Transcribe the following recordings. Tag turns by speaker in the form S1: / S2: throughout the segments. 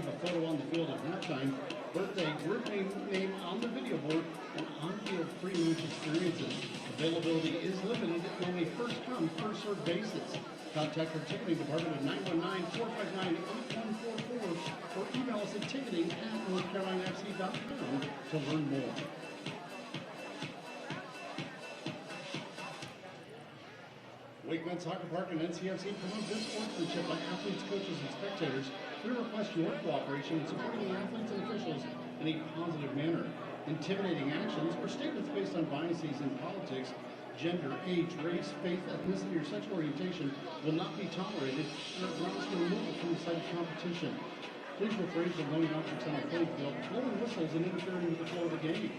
S1: receive a photo on the field at halftime, birthday, group name on the video board, and on-field free lunch experiences. Availability is limited on a first-come, first-served basis. Contact our ticketing department at 919-459-8144 or email us at ticketing@northcarolinafc.com to learn more. Wake Men's Soccer Park and NCFC promote good sportsmanship by athletes, coaches, and spectators. We request your cooperation in supporting the athletes and officials in a positive manner. Intimidating actions or statements based on biases in politics, gender, age, race, faith, ethnicity, or sexual orientation will not be tolerated and are grounds for removal from the site of competition. Please refrain from blowing objects on the playing field, blowing whistles, and interfering with the flow of the game.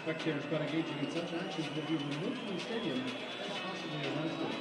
S1: Spectators caught engaging in such actions will be removed from the stadium and possibly arrested.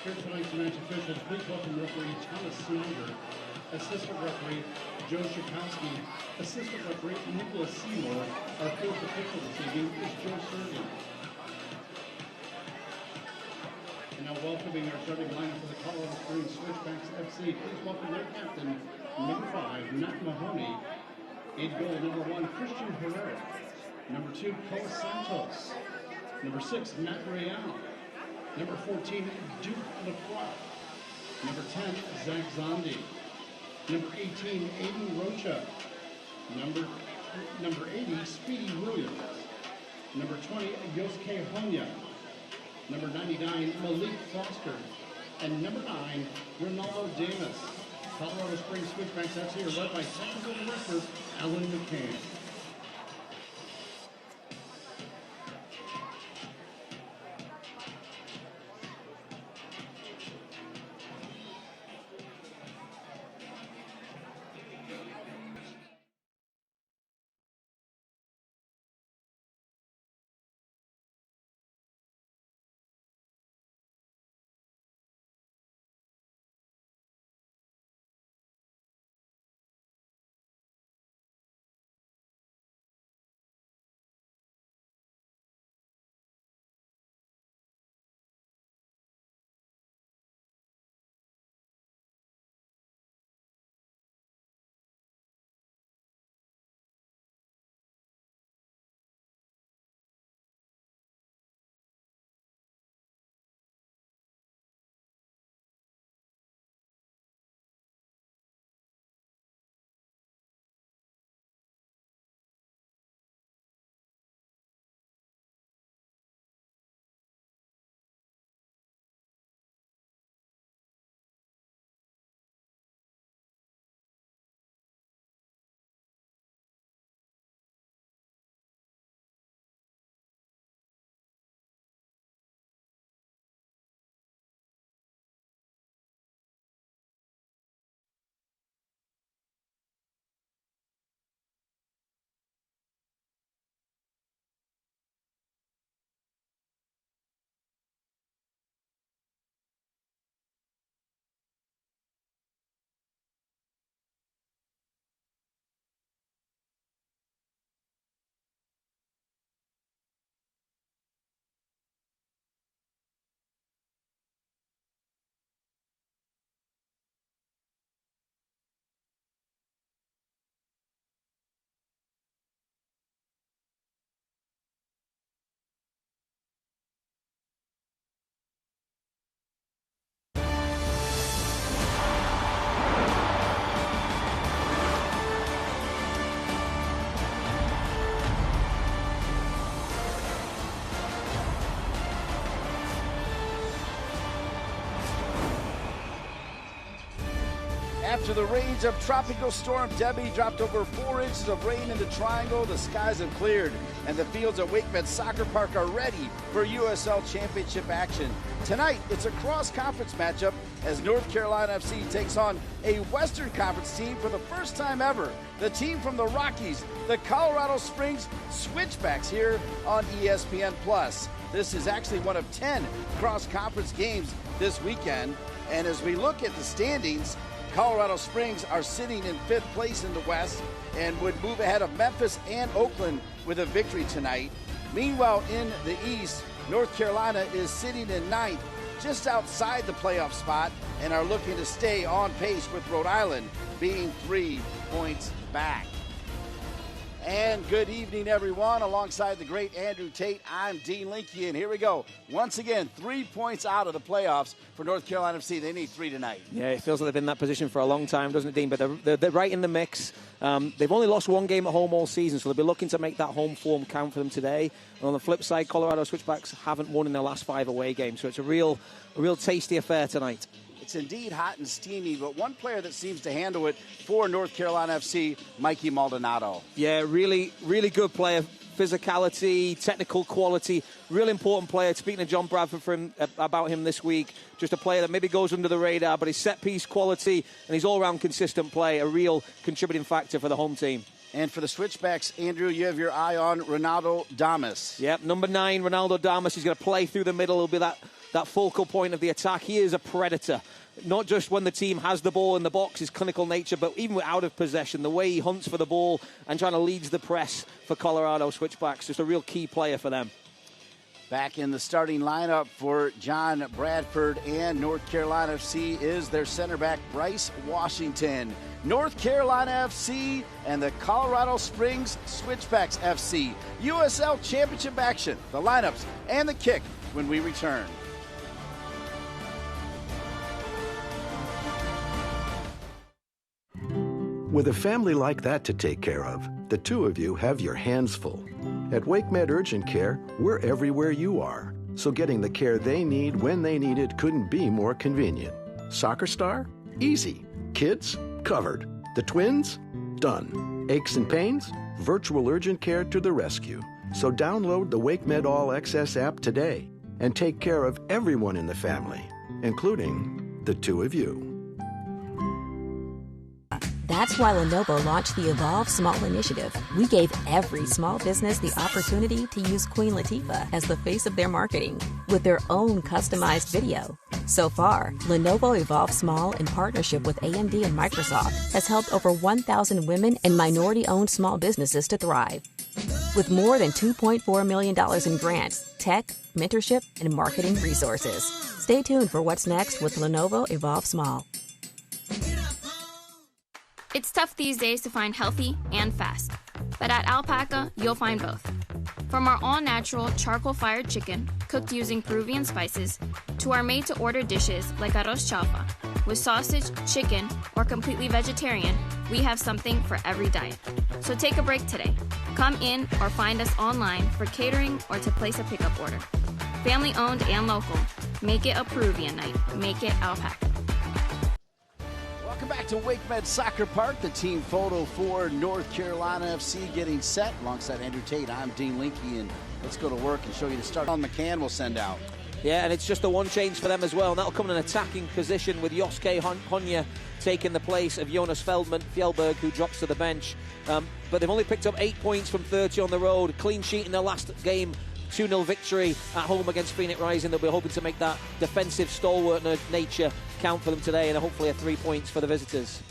S1: Here tonight's match officials, please welcome referee Thomas Snyder, assistant referee Joe Shakowski, assistant referee Nicholas Seymour. Our fourth official this evening is Joe Surgeon. And now welcoming our starting lineup for the Colorado Springs Switchbacks FC, please welcome their captain, number 5, Matt Mahoney. In goal, number 1, Christian Herrera. Number 2, Cole Santos. Number 6, Matt Real. Number 14, Duke Lacroix. Number 10, Zach Zondi. Number 18, Aiden Rocha. Number 80, Speedy Williams. Number 20, Yosuke Honya. Number 99, Malik Foster. And number 9, Ronaldo Damas. Colorado Springs Switchbacks FC are led by technical director Alan McCann.
S2: After the rage of Tropical Storm Debbie dropped over 4 inches of rain in the Triangle, the skies have cleared, and the fields at WakeMed Soccer Park are ready for USL Championship action. Tonight, it's a cross-conference matchup as North Carolina FC takes on a Western Conference team for the first time ever. The team from the Rockies, the Colorado Springs Switchbacks, here on ESPN+. This is actually one of 10 cross-conference games this weekend, and as we look at the standings, Colorado Springs are sitting in 5th place in the West and would move ahead of Memphis and Oakland with a victory tonight. Meanwhile, in the East, North Carolina is sitting in 9th, just outside the playoff spot, and are looking to stay on pace with Rhode Island being 3 points back. And good evening, everyone. Alongside the great Andrew Tate, I'm Dean Linke, and here we go. Once again, 3 points out of the playoffs for North Carolina FC. They need 3 tonight. Yeah, it feels like they've been in that position for a long time, doesn't it, Dean? But they're right in the mix. They've only lost 1 game at home all season, so they'll be looking to make that home form count for them today. And on the flip side, Colorado Switchbacks haven't won in their last 5 away games, so it's a real tasty affair tonight. It's indeed hot and steamy, but one player that seems to handle it for North Carolina FC, Mikey Maldonado. Yeah, really, really good player. Physicality, technical quality, real important player. Speaking to John Bradford about him this week, just a player that maybe goes under the radar, but his set-piece quality and his all-round consistent play, a real contributing factor for the home team. And for the Switchbacks, Andrew, you have your eye on Ronaldo Damas. Yep, number 9, Ronaldo Damas. He's going to play through the middle. He'll be that focal point of the attack. He is a predator. Not just when the team has the ball in the box, his clinical nature, but even out of possession, the way he hunts for the ball and trying to lead the press for Colorado Switchbacks, just a real key player for them. Back in the starting lineup for John Bradford and North Carolina FC is their center back, Bryce Washington. North Carolina FC and the Colorado Springs Switchbacks FC. USL Championship action, the lineups, and the kick when we return.
S3: With a family like that to take care of, the two of you have your hands full. At WakeMed Urgent Care, we're everywhere you are, so getting the care they need when they need it couldn't be more convenient. Soccer star? Easy. Kids? Covered. The twins? Done. Aches and pains? Virtual urgent care to the rescue. So download the WakeMed All Access app today and take care of everyone in the family, including the two of you.
S4: That's why Lenovo launched the Evolve Small Initiative. We gave every small business the opportunity to use Queen Latifah as the face of their marketing with their own customized video. So far, Lenovo Evolve Small, in partnership with AMD and Microsoft, has helped over 1,000 women and minority-owned small businesses to thrive. With more than $2.4 million in grants, tech, mentorship, and marketing resources. Stay tuned for what's next with Lenovo Evolve Small.
S5: It's tough these days to find healthy and fast, but at Alpaca, you'll find both. From our all-natural charcoal-fired chicken, cooked using Peruvian spices, to our made-to-order dishes like arroz chalfa. With sausage, chicken, or completely vegetarian, we have something for every diet. So take a break today. Come in or find us online for catering or to place a pickup order. Family-owned and local. Make it a Peruvian night. Make it Alpaca.
S2: Welcome back to WakeMed Soccer Park. The team photo for North Carolina FC getting set. Alongside Andrew Tate, I'm Dean Linke, and let's go to work and show you the start. On McCann will send out. Yeah, and it's just the one change for them as well, and that'll come in an attacking position with Yosuke Honya taking the place of Jonas Fjellberg, who drops to the bench. But they've only picked up 8 points from 30 on the road. Clean sheet in their last game. 2-0 victory at home against Phoenix Rising. They'll be hoping to make that defensive stalwart nature count for them today, and hopefully 3 points for the visitors.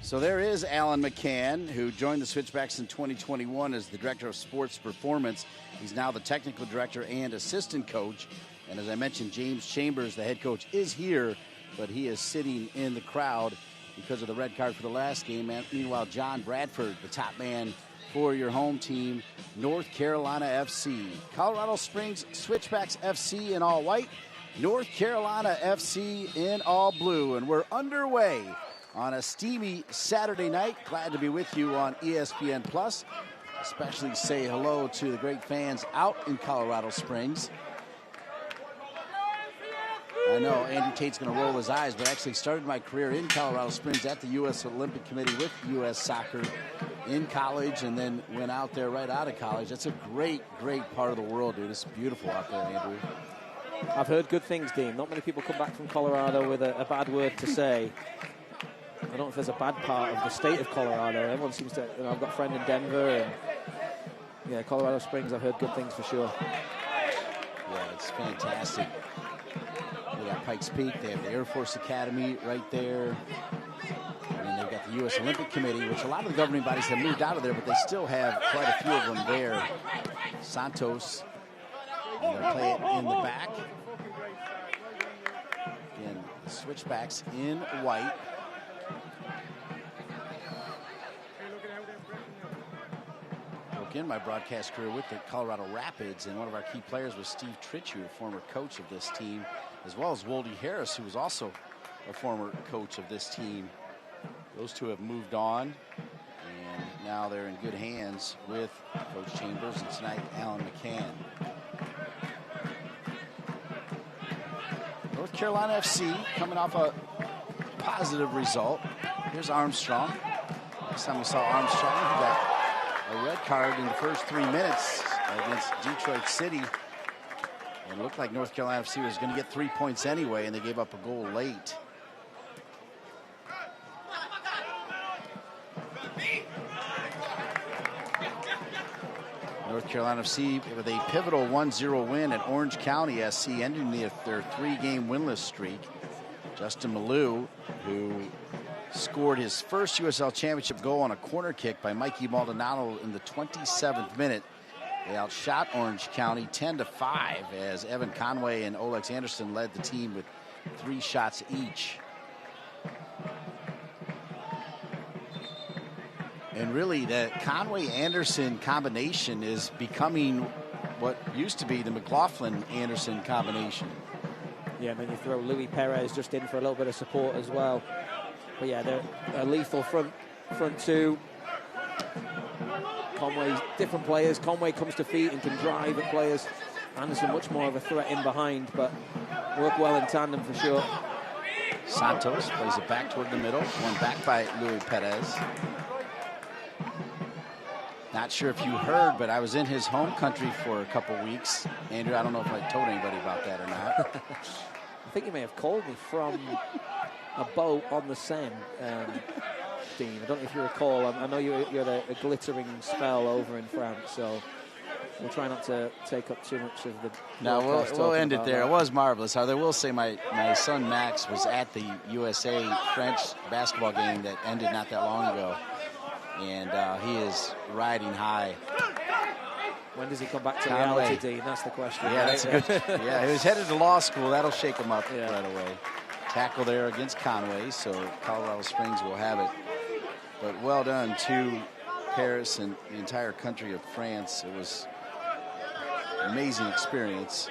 S2: So there is Alan McCann, who joined the Switchbacks in 2021 as the Director of Sports Performance. He's now the Technical Director and Assistant Coach. And as I mentioned, James Chambers, the head coach, is here, but he is sitting in the crowd because of the red card for the last game. And meanwhile, John Bradford, the top man for your home team, North Carolina FC. Colorado Springs Switchbacks FC in all white, North Carolina FC in all blue. And we're underway on a steamy Saturday night. Glad to be with you on ESPN+. Especially say hello to the great fans out in Colorado Springs. I know Andrew Tate's going to roll his eyes, but actually started my career in Colorado Springs at the U.S. Olympic Committee with U.S. Soccer in college, and then went out there right out of college. That's a great, great part of the world, dude. It's beautiful out there, Andrew.
S6: I've heard good things, Dean. Not many people come back from Colorado with a bad word to say. I don't know if there's a bad part of the state of Colorado. Everyone seems to, I've got a friend in Denver, and yeah, Colorado Springs, I've heard good things for sure.
S2: Yeah, it's fantastic. They got Pikes Peak, they have the Air Force Academy right there. And they've got the U.S. Olympic Committee, which a lot of the governing bodies have moved out of there, but they still have quite a few of them there. Santos, and they'll play it in the back. Again, the Switchbacks in white. Again, my broadcast career with the Colorado Rapids, and one of our key players was Steve Tritchu, a former coach of this team, as well as Woldy Harris, who was also a former coach of this team. Those two have moved on, and now they're in good hands with Coach Chambers and tonight Alan McCann. North Carolina FC coming off a positive result. Here's Armstrong. Last time we saw Armstrong, he got a red card in the first 3 minutes against Detroit City. And it looked like North Carolina FC was going to get 3 points anyway, and they gave up a goal late. North Carolina FC with a pivotal 1-0 win at Orange County SC, ending their 3-game winless streak. Justin Malou, who scored his first USL Championship goal on a corner kick by Mikey Maldonado in the 27th minute. They outshot Orange County 10-5 as Evan Conway and Olex Anderson led the team with 3 shots each. And really, the Conway-Anderson combination is becoming what used to be the McLaughlin-Anderson combination.
S6: Yeah, and then you throw Louis Perez just in for a little bit of support as well. But yeah, they're a lethal front two. Conway, different players. Conway comes to feet and can drive at players. Anderson much more of a threat in behind, but work well in tandem for sure.
S2: Santos plays it back toward the middle. One back by Louis Perez. Not sure if you heard, but I was in his home country for a couple weeks. Andrew, I don't know if I told anybody about that or not.
S6: I think you may have called me from a boat on the Seine, Dean. I don't know if you recall. I know you had a glittering spell over in France, so we'll try not to take up too much of the...
S2: No, we'll end it there. It was marvelous. I will say my son Max was at the USA French basketball game that ended not that long ago, and he is riding high.
S6: When does he come back to reality, Dean? That's the question.
S2: Yeah, that's a good... Yeah, he was headed to law school. That'll shake him up right away. Tackle there against Conway, so Colorado Springs will have it. But well done to Paris and the entire country of France. It was an amazing experience.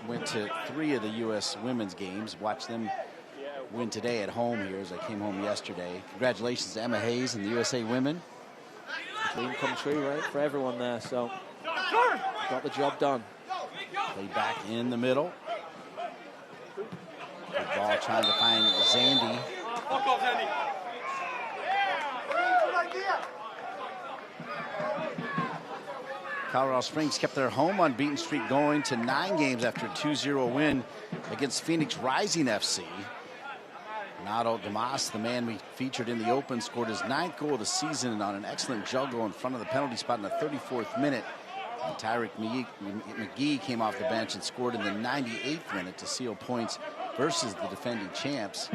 S2: Went to 3 of the U.S. women's games. Watched them win today at home here as I came home yesterday. Congratulations to Emma Hayes and the USA women.
S6: Dream come true, right, for everyone there, so got the job done.
S2: Play back in the middle. Good ball trying to find Zandy. Colorado Springs kept their home unbeaten streak going to 9 games after a 2-0 win against Phoenix Rising FC. Renato Damas, the man we featured in the open, scored his 9th goal of the season on an excellent juggle in front of the penalty spot in the 34th minute. And Tyrick McGee came off the bench and scored in the 98th minute to seal points versus the defending champs.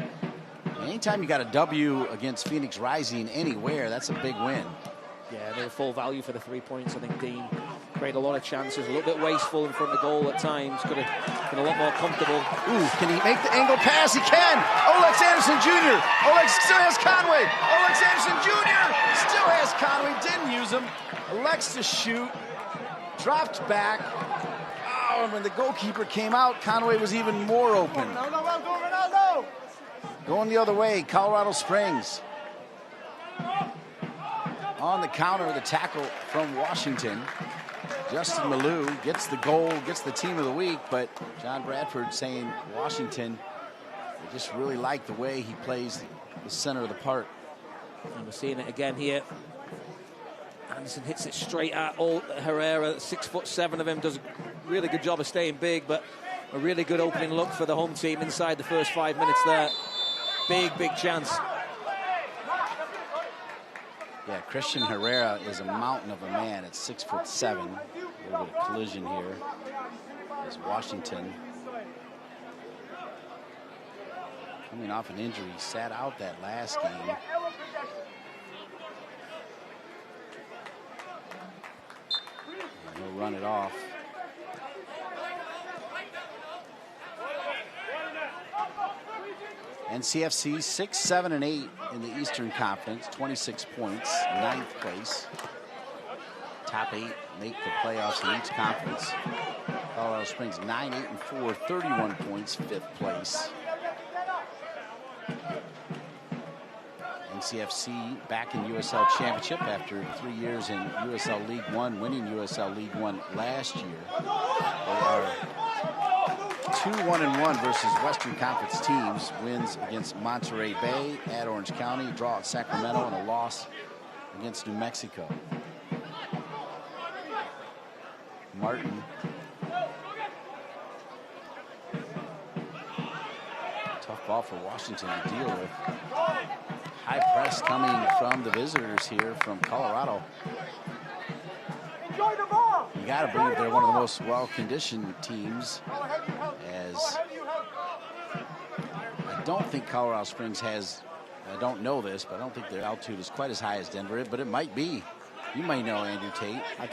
S2: And anytime you got a W against Phoenix Rising anywhere, that's a big win.
S6: Yeah, they were full value for the 3 points. I think Dean created a lot of chances, a little bit wasteful in front of the goal at times. Could have been a lot more comfortable.
S2: Ooh, can he make the angle pass? He can! Olex Anderson Jr. Olex still has Conway. Olex Anderson Jr. still has Conway. Didn't use him. Elects to shoot. Dropped back. Oh, and when the goalkeeper came out, Conway was even more open. Going the other way, Colorado Springs. On the counter, the tackle from Washington. Justin Malou gets the goal, gets the team of the week, but John Bradford saying Washington, they just really like the way he plays the center of the park.
S6: And we're seeing it again here. Anderson hits it straight at Herrera, 6'7" of him, does a really good job of staying big, but a really good opening look for the home team inside the first 5 minutes there. Big chance.
S2: Yeah, Christian Herrera is a mountain of a man at 6'7". A little bit of collision here as Washington, coming off an injury, sat out that last game. And he'll run it off. NCFC 6, 7, and 8 in the Eastern Conference, 26 points, 9th place. Top 8 make the playoffs in each conference. Colorado Springs 9, 8, and 4, 31 points, 5th place. NCFC back in USL Championship after 3 years in USL League One, winning USL League One last year. They are 2-1-1 versus Western Conference teams. Wins against Monterey Bay at Orange County, draw at Sacramento, and a loss against New Mexico. Martin. Tough ball for Washington to deal with. High press coming from the visitors here from Colorado. You got to believe they're one of the most well-conditioned teams, as I don't think Colorado Springs has, I don't know this, but I don't think their altitude is quite as high as Denver, but it might be. You might know, Andrew Tate.
S6: I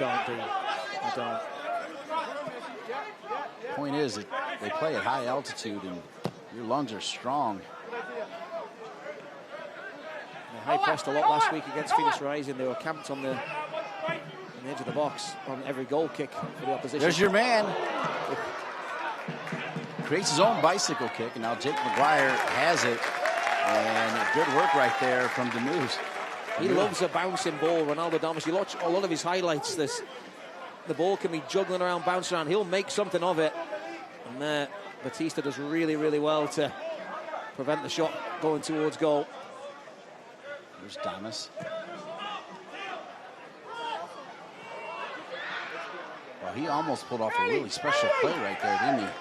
S6: don't.
S2: Point is that they play at high altitude and your lungs are strong.
S6: They high pressed a lot last week against Phoenix Rising. They were camped on the edge of the box on every goal kick for the opposition.
S2: There's your man. Creates his own bicycle kick, and now Jake McGuire has it. And good work right there from Demuse.
S6: He loves a bouncing ball, Ronaldo Damas. You watch a lot of his highlights. The ball can be juggling around, bouncing around. He'll make something of it. And there, Batista does really well to prevent the shot going towards goal.
S2: There's Damas. Well, he almost pulled off a really special play right there, didn't he?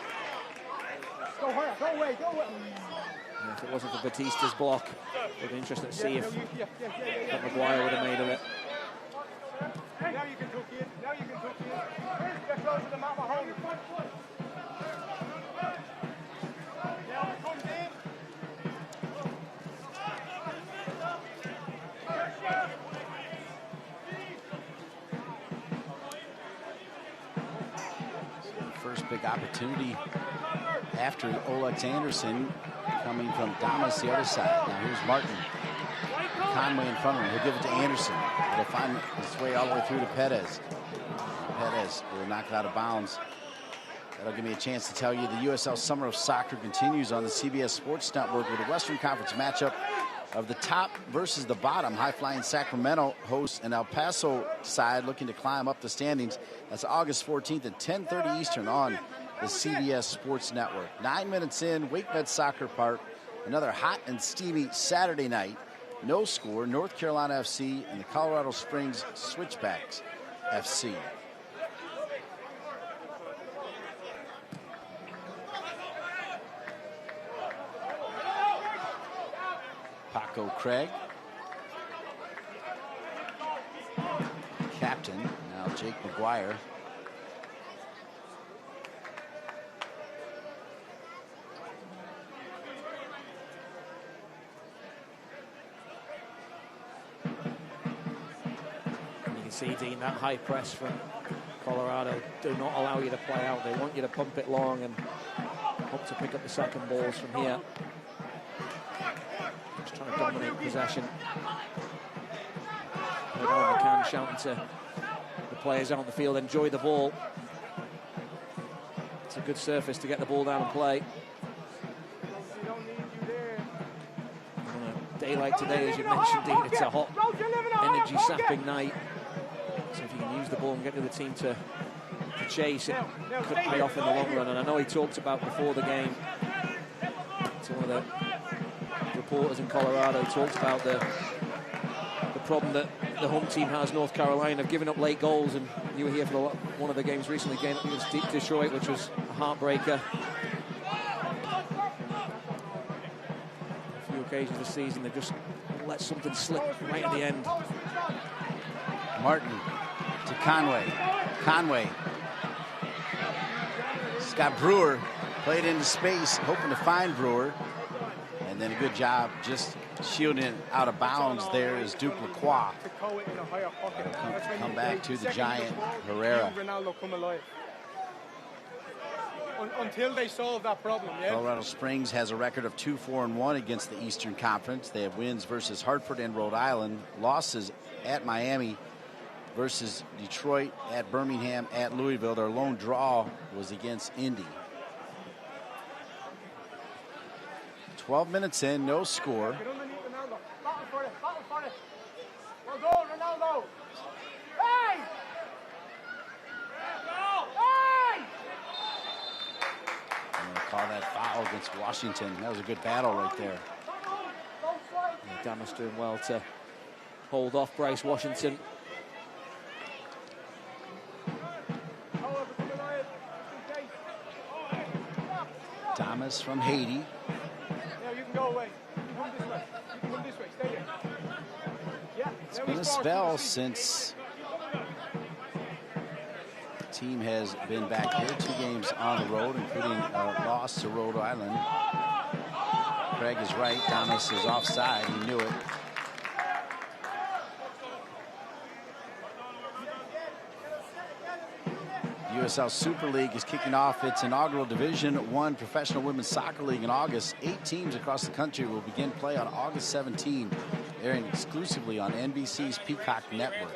S7: Go away.
S6: Yeah, if it wasn't for Batista's block, it would be interesting to see if what McGuire would have made of it.
S7: Now you can cook it. Get close to the mama home. Now it comes in.
S2: First big opportunity after Olex Anderson coming from Damas the other side. Now here's Martin. Conway in front of him. He'll give it to Anderson. He'll find his way all the way through to Perez. Perez will knock it out of bounds. That'll give me a chance to tell you the USL Summer of Soccer continues on the CBS Sports Network with a Western Conference matchup of the top versus the bottom. High-flying Sacramento hosts an El Paso side looking to climb up the standings. That's August 14th at 10:30 Eastern on the CBS Sports Network. 9 minutes in, WakeMed Soccer Park. Another hot and steamy Saturday night. No score, North Carolina FC and the Colorado Springs Switchbacks FC. Paco Craig, captain, now Jake McGuire.
S6: You can see, Dean, that high press from Colorado do not allow you to play out. They want you to pump it long and hope to pick up the second balls from here. Just trying to dominate possession. Alan McCann shouting to the players out on the field, enjoy the ball. It's a good surface to get the ball down and play. On a day like today, as you mentioned, Dean, it's a hot, energy-sapping night. So if you can use the ball and get the other team to to chase, it could pay off in the long run. And I know he talked about before the game to one of the reporters in Colorado, talked about the problem that the home team has, North Carolina, of giving up late goals. And you were here for one of the games recently, game against Detroit, which was a heartbreaker. A few occasions this season, they've just let something slip right at the end.
S2: Martin to Conway. Conway. Scott Brewer played into space, hoping to find Brewer. And then a good job just shielding it out of bounds. There is Duke Lacroix. Come back to the giant Herrera.
S7: Until they solve that problem, yeah.
S2: Colorado Springs has a record of 2-4-1 against the Eastern Conference. They have wins versus Hartford and Rhode Island, losses at Miami versus Detroit, at Birmingham, at Louisville. Their lone draw was against Indy. 12 minutes in, no score.
S7: Get underneath Ronaldo. Battle for it, battle for it. Well done, Ronaldo. Hey! Hey!
S2: I'm going to call that foul against Washington. That was a good battle right there.
S6: Yeah, Damas doing well to hold off Bryce Washington.
S2: Damas from Haiti.
S7: You can go away. You can come this way. You can come this way. Stay there. Yeah.
S2: It's been a spell since the team has been back here. 2 games on the road, including a loss to Rhode Island. Craig is right. Damas is offside. He knew it. USL Super League is kicking off its inaugural Division I Professional Women's Soccer League in August. 8 teams across the country will begin play on August 17, airing exclusively on NBC's Peacock Network.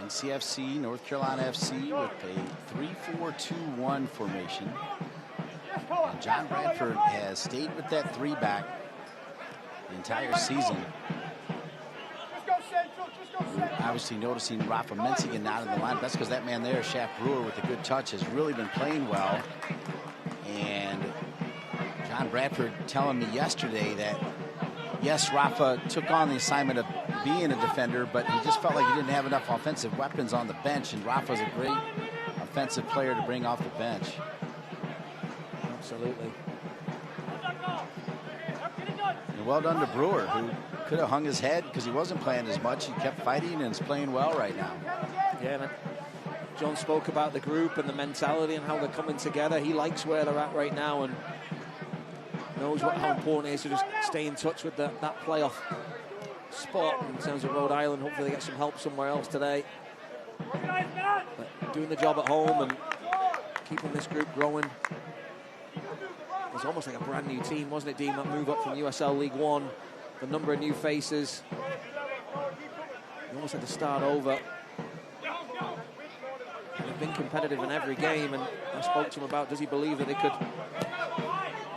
S2: NCFC, North Carolina FC, with a 3-4-2-1 formation. And John Bradford has stayed with that 3-back the entire season. Obviously noticing Rafa Menzigan not in the line. That's because that man there, Shaft Brewer, with a good touch, has really been playing well. And John Bradford telling me yesterday that, yes, Rafa took on the assignment of being a defender, but he just felt like he didn't have enough offensive weapons on the bench, and Rafa's a great offensive player to bring off the bench.
S6: Absolutely.
S2: And well done to Brewer, who could have hung his head because he wasn't playing as much. He kept fighting and is playing well right now.
S6: Yeah, man. John spoke about the group and the mentality and how they're coming together. He likes where they're at right now and knows how important it is to just stay in touch with that playoff spot. In terms of Rhode Island, hopefully they get some help somewhere else today. But doing the job at home and keeping this group growing. It was almost like a brand new team, wasn't it, Dean? That move up from USL League One, the number of new faces. You almost had to start over. They've been competitive in every game, and I spoke to him about, does he believe that they could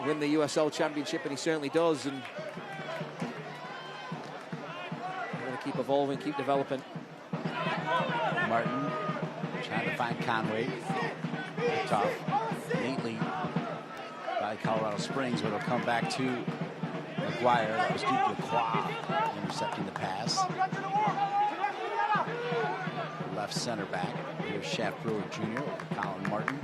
S6: win the USL Championship, and he certainly does. And they're going to keep evolving, keep developing.
S2: Martin trying to find Conway. Tough. Neatly by Colorado Springs, but it'll come back to McGuire. That was Duke Lacroix intercepting the pass. Left center back. Here's Shaft Brewer Jr., Colin Martin.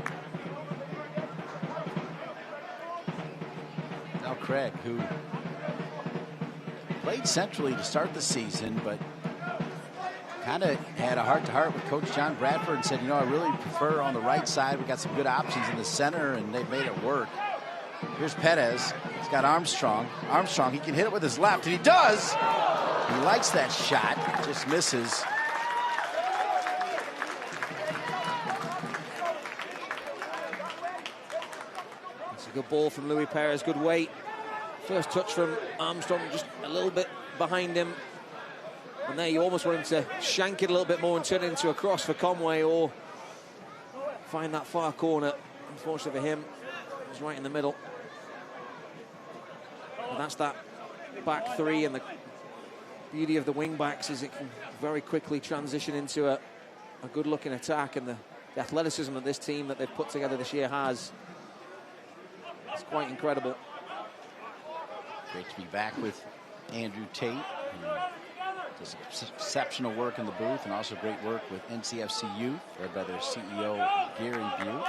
S2: Now Craig, who played centrally to start the season, but kind of had a heart-to-heart with Coach John Bradford and said, you know, I really prefer on the right side. We got some good options in the center, and they've made it work. Here's Perez. He's got Armstrong. Armstrong, he can hit it with his left, and he does. He likes that shot, just misses.
S6: It's a good ball from Luis Perez, good weight. First touch from Armstrong, just a little bit behind him. And there you almost want him to shank it a little bit more and turn it into a cross for Conway, or find that far corner. Unfortunately for him, he was right in the middle. And that's that back three, and the beauty of the wing backs is it can very quickly transition into a good-looking attack, and the athleticism that this team that they've put together this year has. It's quite incredible.
S8: Great to be back with Andrew Tate. Does exceptional work in the booth, and also great work with NCFC Youth, led by their CEO, Gary Butte.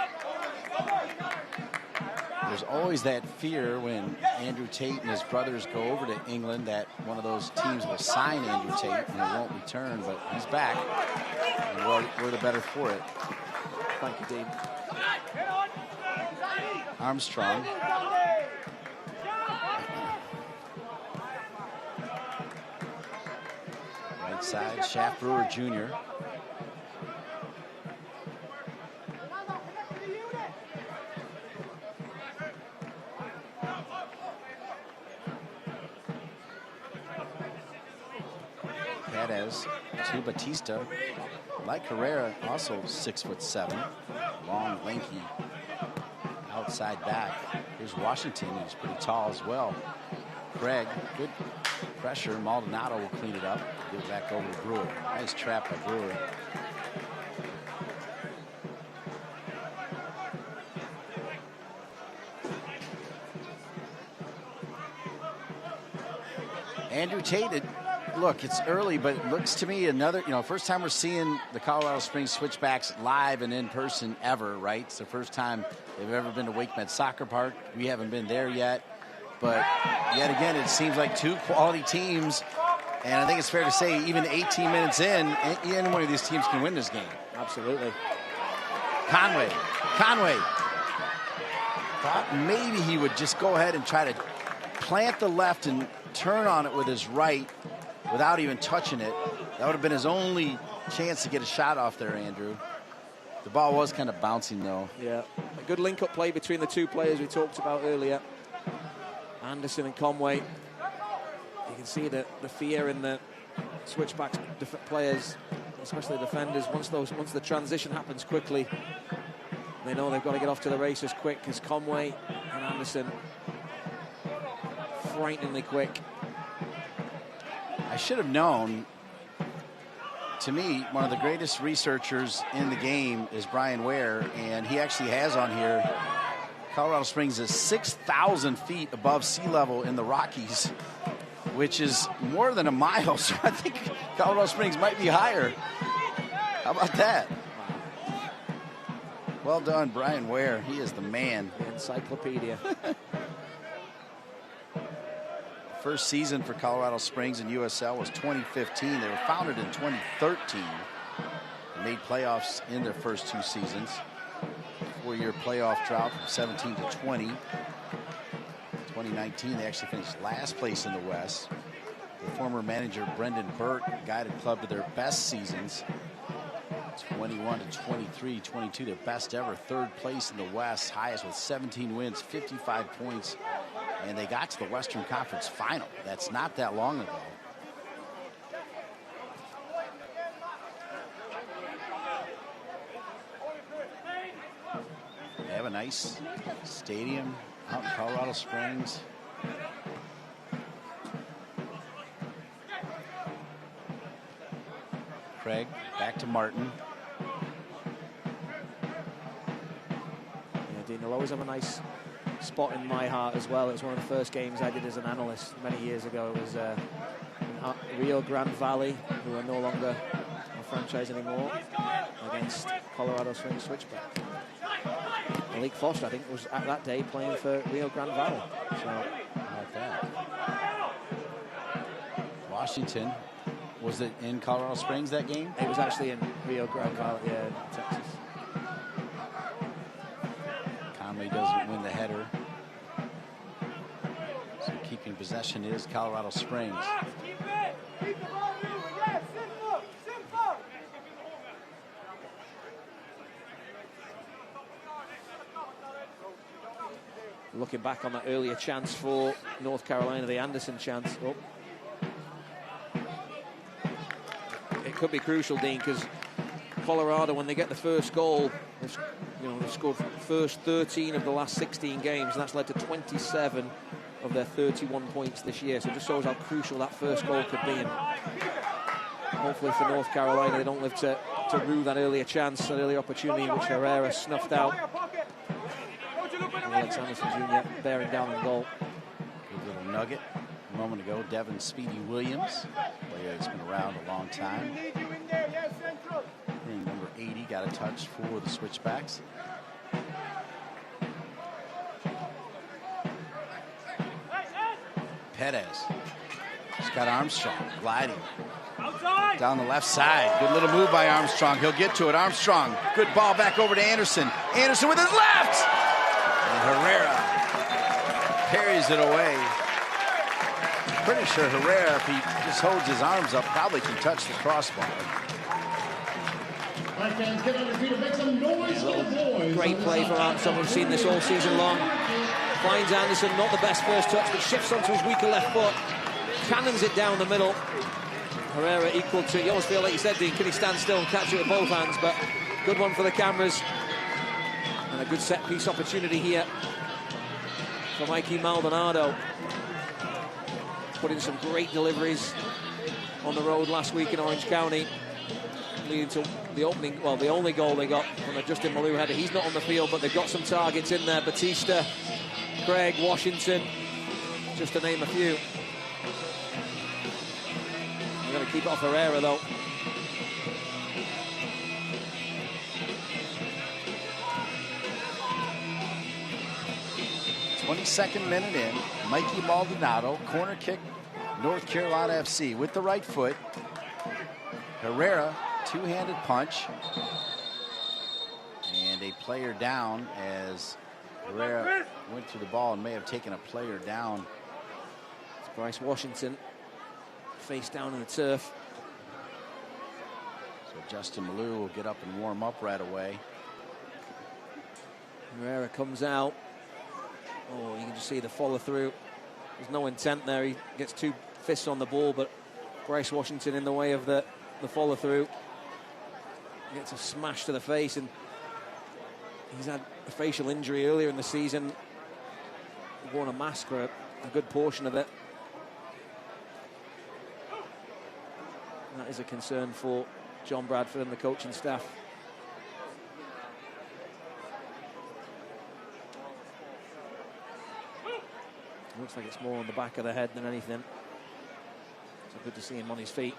S8: There's always that fear when Andrew Tate and his brothers go over to England that one of those teams will sign Andrew Tate and he won't return, but he's back, and we're the better for it.
S6: Thank you, Dean.
S8: Armstrong. Right side, Shaft Brewer Jr. Perez to Batista. Like Herrera, also 6'7", long, lanky, outside back. Here's Washington, who's pretty tall as well. Craig, good pressure. Maldonado will clean it up. Give it back over to Brewer. Nice trap by Brewer. Andrew Tate, look, it's early, but it looks to me another, first time we're seeing the Colorado Springs Switchbacks live and in person ever, right? It's the first time they've ever been to WakeMed Soccer Park. We haven't been there yet. But yet again, it seems like two quality teams. And I think it's fair to say, even 18 minutes in, any one of these teams can win this game.
S6: Absolutely.
S8: Conway. Thought maybe he would just go ahead and try to plant the left and turn on it with his right without even touching it. That would have been his only chance to get a shot off there, Andrew. The ball was kind of bouncing, though.
S6: Yeah, a good link-up play between the two players we talked about earlier. Anderson and Conway. You can see the fear in the Switchbacks players, especially defenders. Once the transition happens quickly, they know they've got to get off to the races quick, because Conway and Anderson, frighteningly quick.
S8: I should have known. To me, one of the greatest researchers in the game is Brian Ware, and he actually has on here Colorado Springs is 6,000 feet above sea level in the Rockies, which is more than a mile. So I think Colorado Springs might be higher. How about that? Well done, Brian Ware. He is the man.
S6: The encyclopedia.
S8: First season for Colorado Springs in USL was 2015. They were founded in 2013. They made playoffs in their first two seasons. 4-year playoff drought from 17 to 20. 2019, they actually finished last place in the West. The former manager, Brendan Burke, guided club to their best seasons. 21 to 23, 22, their best ever. Third place in the West, highest with 17 wins, 55 points. And they got to the Western Conference Final. That's not that long ago. They have a nice stadium out in Colorado Springs. Craig, back to Martin.
S6: Yeah, Dean, they'll always have a nice spot in my heart as well. It was one of the first games I did as an analyst many years ago. It was Rio Grande Valley, who are no longer a franchise anymore, against Colorado Springs Switchback. Malik Foster, I think, was at that day playing for Rio Grande Valley. So,
S8: how about that? Washington, was it in Colorado Springs that game?
S6: It was actually in Rio Grande Valley, yeah, in Texas.
S8: Conway doesn't win the header. So keeping possession is Colorado Springs.
S7: Keep it! Keep the ball moving! Yes! Simple! Simple!
S6: Looking back on that earlier chance for North Carolina, the Anderson chance. Oh. It could be crucial, Dean, because Colorado, when they get the first goal, they've You know, they've scored the first 13 of the last 16 games, and that's led to 27 of their 31 points this year. So it just shows how crucial that first goal could be. And hopefully for North Carolina, they don't live to rue that earlier chance, that earlier opportunity which Herrera snuffed out. And Alex Anderson Jr. bearing down on goal.
S8: Good little nugget a moment ago. Devin Speedy Williams, player that's been around a long time. And number 80 got a touch for the Switchbacks. Perez. Scott Armstrong gliding down the left side. Good little move by Armstrong. He'll get to it. Armstrong. Good ball back over to Anderson. Anderson with his left. And Herrera parries it away. Pretty sure Herrera, if he just holds his arms up, probably can touch the crossbar.
S1: All right, fans, get on your feet and make some noise for the boys.
S6: Great play for Armstrong. We've seen this all season long. Finds Anderson, not the best first touch, but shifts onto his weaker left foot. Cannons it down the middle. Herrera equal to, you almost feel like you said, Dean, can he stand still and catch it with both hands? But good one for the cameras. And a good set-piece opportunity here for Mikey Maldonado. Put in some great deliveries on the road last week in Orange County, leading to the opening, well, the only goal they got from a Justin Malou header. He's not on the field, but they've got some targets in there. Batista, Craig, Washington, just to name a few. They're going to keep it off Herrera, though.
S8: Second minute in, Mikey Maldonado, corner kick, North Carolina FC with the right foot. Herrera, two-handed punch. And a player down as Herrera went through the ball and may have taken a player down.
S6: It's Bryce Washington, face down in the turf.
S8: So Justin Malou will get up and warm up right away.
S6: Herrera comes out. Oh, you can just see the follow through. There's no intent there. He gets two fists on the ball, but Bryce Washington in the way of the follow through. Gets a smash to the face, and he's had a facial injury earlier in the season. He worn a mask for a good portion of it. And that is a concern for John Bradford and the coaching staff. Looks like it's more on the back of the head than anything. So good to see him on his feet.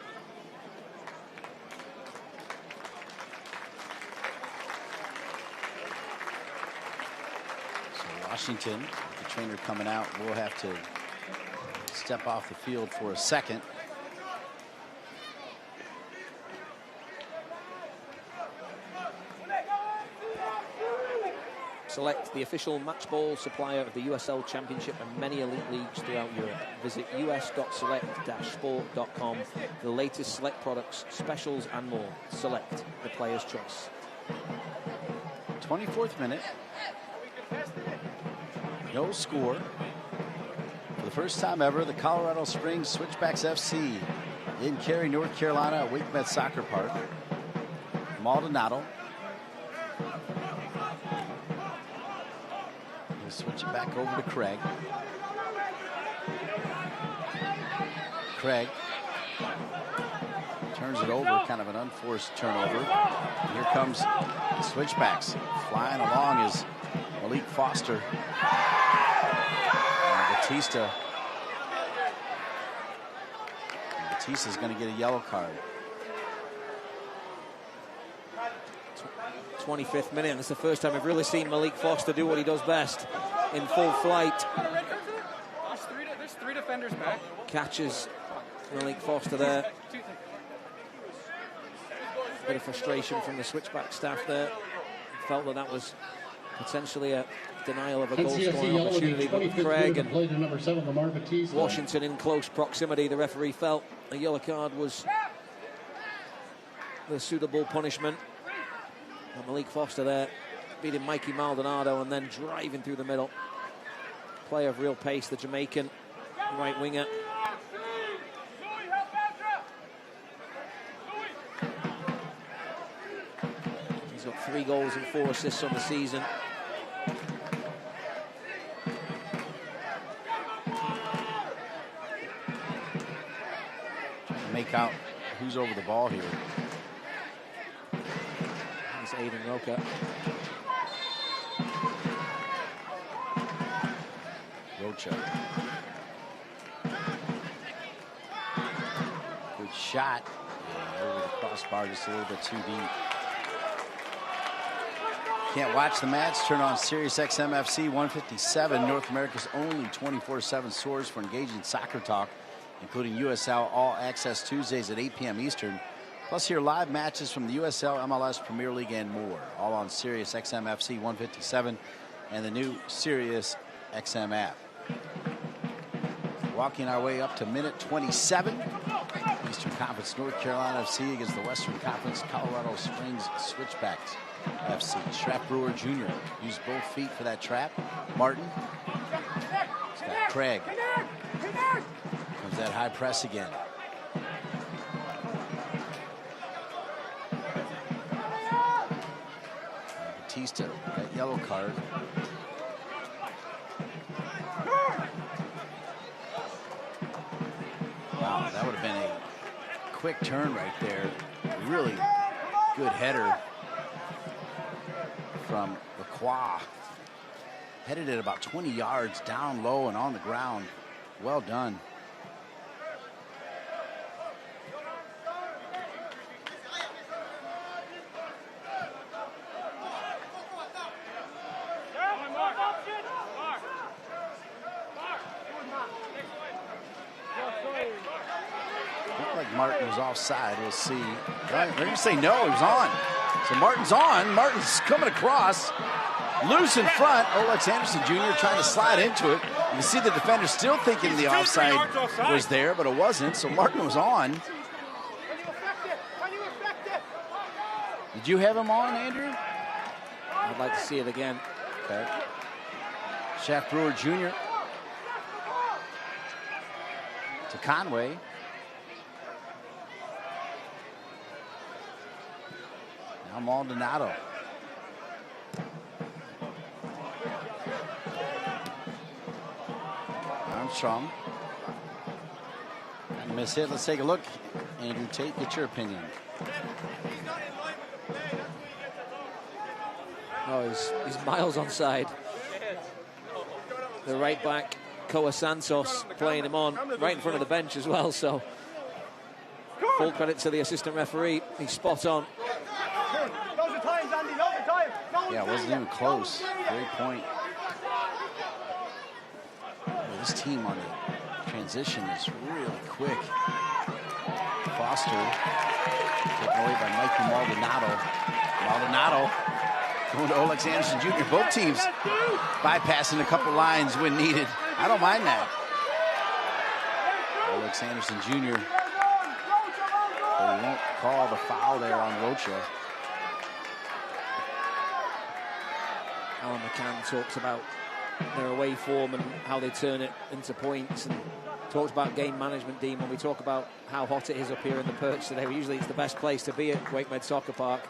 S8: So Washington, with the trainer coming out, will have to step off the field for a second.
S6: Select, the official match ball supplier of the USL Championship and many elite leagues throughout Europe. Visit us.select-sport.com for the latest Select products, specials and more. Select, the player's choice.
S8: 24th minute. No score. For the first time ever, the Colorado Springs Switchbacks FC in Cary, North Carolina at WakeMed Soccer Park. Maldonado. He'll switch it back over to Craig. Craig turns it over, kind of an unforced turnover. And here comes the Switchbacks. Flying along is Malik Foster. And Batista. And Batista's going to get a yellow card.
S6: 25th minute, and it's the first time I've really seen Malik Foster do what he does best in full flight.
S9: There's three defenders back.
S6: Catches Malik Foster there. Bit of frustration from the Switchback staff there. Felt that that was potentially a denial of a goal-scoring opportunity, but Craig and
S1: number 7, Lamar Batista.
S6: Washington in close proximity. The referee felt a yellow card was the suitable punishment. And Malik Foster there beating Mikey Maldonado and then driving through the middle. Player of real pace, the Jamaican right winger. He's got 3 goals and 4 assists on the season.
S8: Trying to make out who's over the ball here.
S6: It's Aiden Roca.
S8: Rocha. Good shot. Yeah, over the crossbar, just a little bit too deep. Can't watch the match? Turn on Sirius XM FC 157, North America's only 24/7 source for engaging soccer talk, including USL All Access Tuesdays at 8 p.m. Eastern. Plus, hear live matches from the USL, MLS, Premier League, and more. All on Sirius XM FC 157 and the new Sirius XM app. Walking our way up to minute 27. Eastern Conference North Carolina FC against the Western Conference Colorado Springs Switchbacks FC. Strap Brewer Jr. used both feet for that trap. Martin. He's got Craig. Comes that high press again. Batista, that yellow card. Wow, that would have been a quick turn right there. Really good header from Lacroix. Headed it about 20 yards down low and on the ground. Well done. Martin was offside. We'll see. They're going to say no. He was on. So Martin's on. Martin's coming across. Loose in front. Olex Anderson Jr. trying to slide into it. You can see the defender still thinking the offside was there, but it wasn't. So Martin was on. Did you have him on, Andrew?
S6: I'd like to see it again.
S8: Okay. Shaft Brewer Jr. to Conway. Now Maldonado. Armstrong. Miss hit. Let's take a look. Andrew Tate, get your opinion.
S6: Oh, he's miles onside. The right back, Koa Santos, playing him on right in front of the bench as well. So full credit to the assistant referee. He's spot on.
S8: Yeah, it wasn't even close. Great point. Well, this team on the transition is really quick. Foster taken away by Mikey Maldonado. Maldonado going to Olex Anderson Jr. Both teams bypassing a couple lines when needed. I don't mind that. Olex Anderson Jr. They won't call the foul there on Rocha.
S6: Alan McCann talks about their away form and how they turn it into points, and talks about game management, Dean. When we talk about how hot it is up here in the perch today, usually it's the best place to be at WakeMed Soccer Park.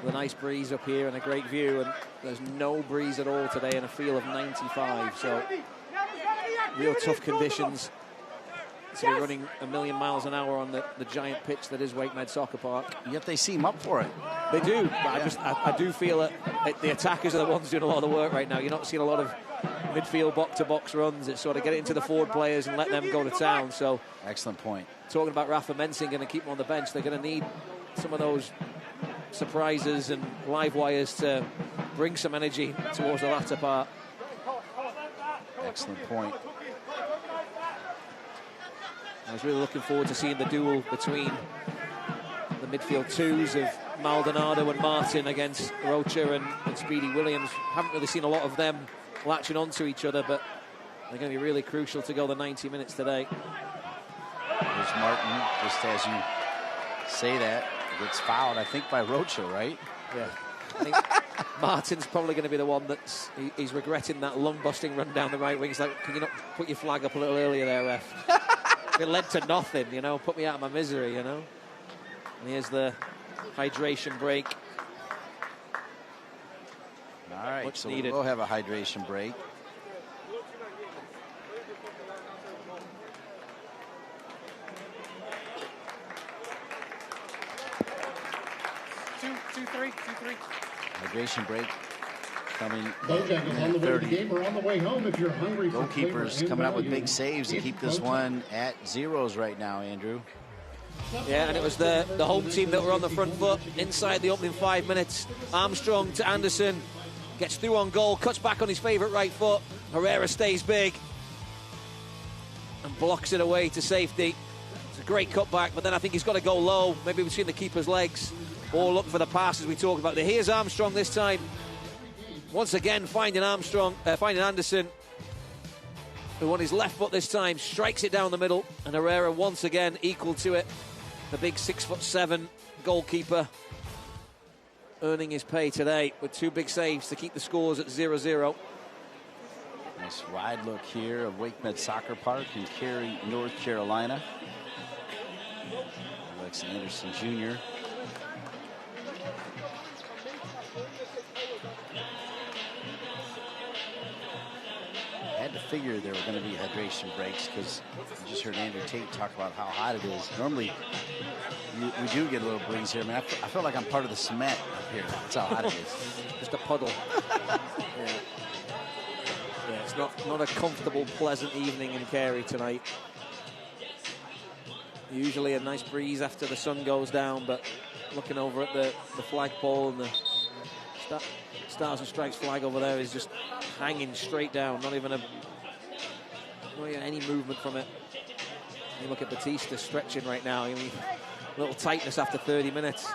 S6: With a nice breeze up here and a great view, and there's no breeze at all today and a feel of 95. So real tough conditions to be running a million miles an hour on the giant pitch that is WakeMed Soccer Park.
S8: Yet they seem up for it.
S6: They do. But I do feel that the attackers are the ones doing a lot of the work right now. You're not seeing a lot of midfield box-to-box runs. It's sort of get it into the forward players and let them go to town. So
S8: excellent point.
S6: Talking about Rafa Mensing going to keep him on the bench, they're going to need some of those surprises and live wires to bring some energy towards the latter part.
S8: Excellent point.
S6: I was really looking forward to seeing the duel between the midfield twos of Maldonado and Martin against Rocha and Speedy Williams. Haven't really seen a lot of them latching onto each other, but they're going to be really crucial to go the 90 minutes today.
S8: There's Martin, just as you say that, gets fouled, I think, by Rocha, right?
S6: Yeah. I think Martin's probably going to be the one he's regretting that lung-busting run down the right wing. He's like, can you not put your flag up a little earlier there, ref? It led to nothing, you know, put me out of my misery, you know. And here's the hydration break.
S8: All right,
S6: Much
S8: so
S6: needed.
S8: we'll have a hydration break.
S9: Two, three.
S8: Hydration break coming.
S1: Bojangles on the way to the
S8: 30.
S1: game or on the way home if you're hungry for flavor
S8: Goalkeepers
S1: and
S8: coming up with
S1: value.
S8: big saves to
S1: It's
S8: keep this
S1: Bojangles.
S8: one at zeros right now, Andrew.
S6: Yeah, and it was the home team that were on the front foot inside the opening 5 minutes. Armstrong to Anderson. Gets through on goal, cuts back on his favourite right foot. Herrera stays big and blocks it away to safety. It's a great cutback, but then I think he's got to go low, maybe between the keeper's legs, or look for the pass as we talk about. Here's Armstrong this time. Once again, finding Anderson, who on his left foot this time strikes it down the middle, and Herrera once again equal to it. The big 6'7" goalkeeper earning his pay today with 2 big saves to keep the scores at 0-0.
S8: Nice wide look here of WakeMed Soccer Park in Cary, North Carolina. Alex Anderson Jr. I had to figure there were going to be hydration breaks because you just heard Andrew Tate talk about how hot it is. Normally, we do get a little breeze here. I mean, I feel like I'm part of the cement up here. That's how hot it is.
S6: Just a puddle. Yeah, it's not a comfortable, pleasant evening in Cary tonight. Usually a nice breeze after the sun goes down, but looking over at the flagpole and the Stars and Stripes flag over there is just hanging straight down, not even any movement from it. You look at Batista stretching right now. I mean, a little tightness after 30 minutes.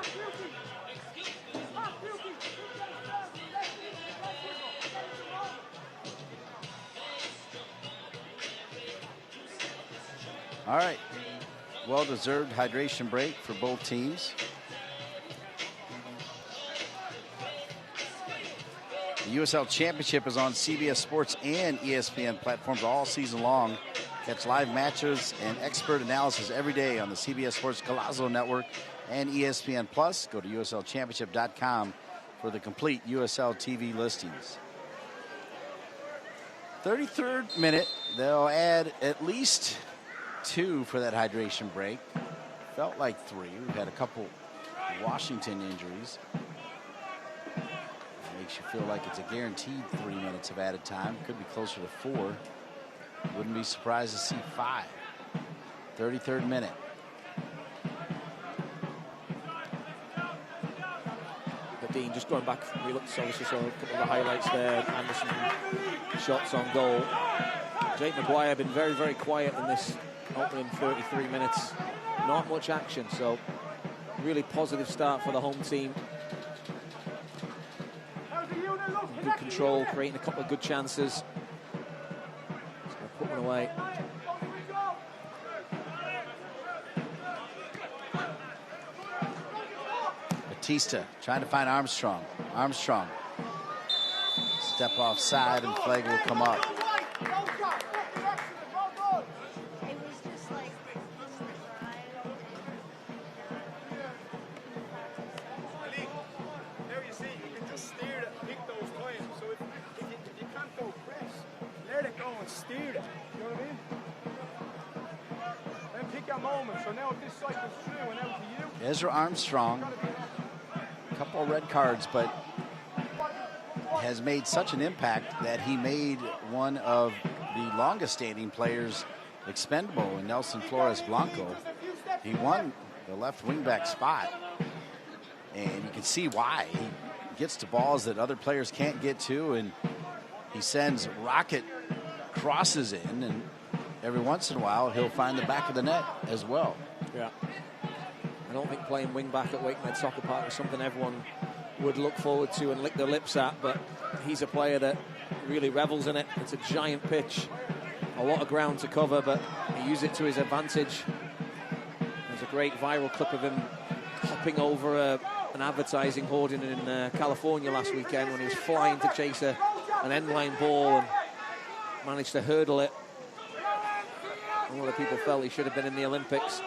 S8: All right, well-deserved hydration break for both teams. The USL Championship is on CBS Sports and ESPN platforms all season long. Catch live matches and expert analysis every day on the CBS Sports Golazo Network and ESPN Plus. Go to USLChampionship.com for the complete USL TV listings. 33rd minute, they'll add at least 2 for that hydration break. Felt like 3. We've had a couple Washington injuries. Makes you feel like it's a guaranteed 3 minutes of added time. Could be closer to 4. Wouldn't be surprised to see 5. 33rd minute.
S6: But Dean, just going back, we looked obviously saw a couple of the highlights there. Anderson shots on goal. Jake Maguire been very, very quiet in this opening 33 minutes. Not much action, so really positive start for the home team. Good control, creating a couple of good chances. Just gonna put one away.
S8: Batista trying to find Armstrong. Armstrong. Step offside and flag will come up. Ezra Armstrong, a couple of red cards, but has made such an impact that he made one of the longest standing players expendable in Nelson Flores Blanco. He won the left wingback spot, and you can see why. He gets to balls that other players can't get to, and he sends rocket crosses in, and every once in a while he'll find the back of the net as well.
S6: Yeah. I don't think playing wing back at WakeMed Soccer Park is something everyone would look forward to and lick their lips at, but he's a player that really revels in it. It's a giant pitch, a lot of ground to cover, but he used it to his advantage. There's a great viral clip of him hopping over an advertising hoarding in California last weekend when he was flying to chase an end-line ball and managed to hurdle it. A lot of people felt he should have been in the Olympics.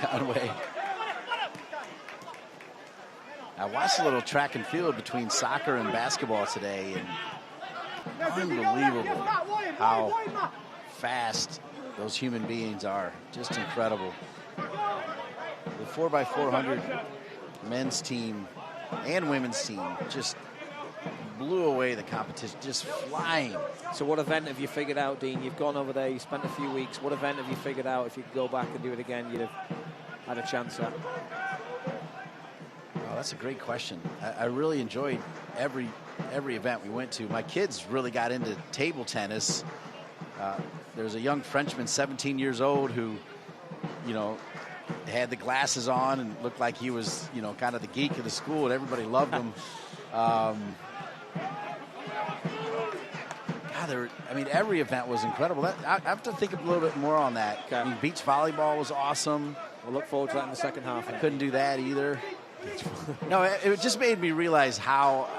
S8: Conway. I watched a little track and field between soccer and basketball today, and unbelievable how fast those human beings are. Just incredible. The 4x400 men's team and women's team just blew away the competition, just flying.
S6: So what event have you figured out, Dean? You've gone over there, you spent a few weeks. What event have you figured out if you could go back and do it again, you'd have had a chance at?
S8: Oh, that's a great question. I really enjoyed every event we went to. My kids really got into table tennis. There's a young Frenchman, 17 years old, who, you know, had the glasses on and looked like he was, you know, kind of the geek of the school, and everybody loved him. God, I mean, every event was incredible. I have to think a little bit more on that.
S6: Okay.
S8: I mean, beach volleyball was awesome.
S6: We'll look forward to that in the second half.
S8: I couldn't do that either. No, it just made me realize how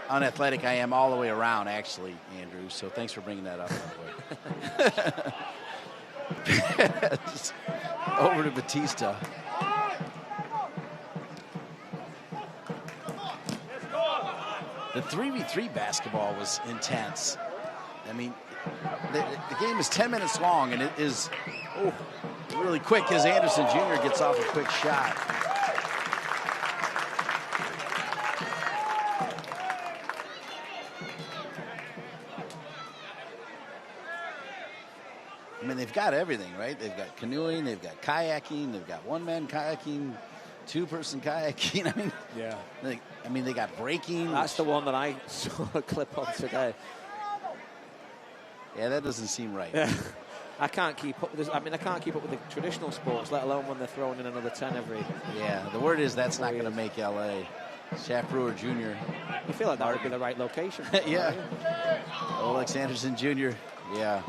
S8: unathletic I am all the way around, actually, Andrew. So thanks for bringing that up, by the way. Over to Batista. The 3v3 basketball was intense. I mean, the game is 10 minutes long, and it is really quick as Anderson Jr. gets off a quick shot. I mean, they've got everything, right? They've got canoeing, they've got kayaking, they've got one-man kayaking, two-person kayaking. I mean,
S6: yeah.
S8: They got breaking.
S6: That's the one that I saw a clip of today.
S8: Yeah, that doesn't seem right.
S6: Yeah. I can't keep up with this. I mean, I can't keep up with the traditional sports, let alone when they're throwing in another 10 every.
S8: Yeah, the word is that's not going to make LA. Shaft Brewer Jr.
S6: You feel like that would be the right location.
S8: Yeah. Olex Anderson Jr. Yeah.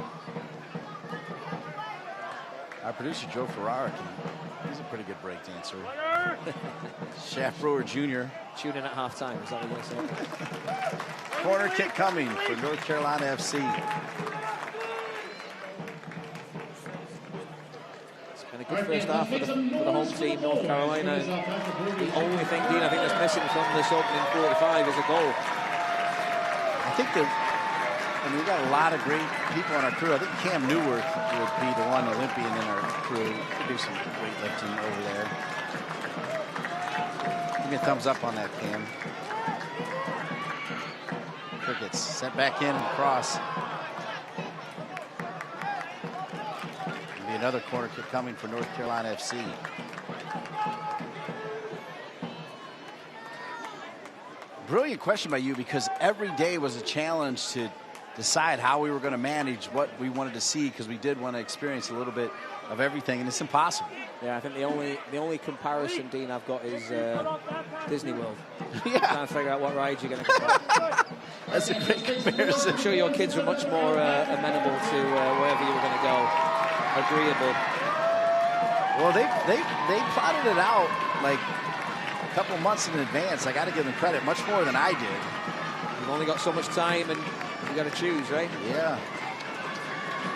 S8: Our producer, Joe Ferrara, he's a pretty good break dancer. Shaft Brewer Jr.
S6: Tune in at halftime, is that what you're saying?
S8: Corner kick coming for North Carolina FC.
S6: It's been a good first half for the home team, North Carolina. The only thing, Dean, I think that's missing from this opening 45 is a goal.
S8: I think we've got a lot of great people on our crew. I think Cam Newworth would be the one Olympian in our crew. Could do some weightlifting over there. Give me a thumbs up on that, Cam. Crickets sent back in and across. There'll be another corner kick coming for North Carolina FC. Brilliant question by you, because every day was a challenge to decide how we were going to manage what we wanted to see, because we did want to experience a little bit of everything, and it's impossible.
S6: Yeah, I think the only comparison, Dean, I've got is Disney World.
S8: Yeah.
S6: Trying to figure out what rides you're going to go on.
S8: That's a great comparison.
S6: I'm sure your kids were much more amenable to wherever you were going to go. Agreeable.
S8: Well, they plotted it out like a couple months in advance. I got to give them credit, much more than I did.
S6: You've only got so much time, and you got to choose, right?
S8: Yeah.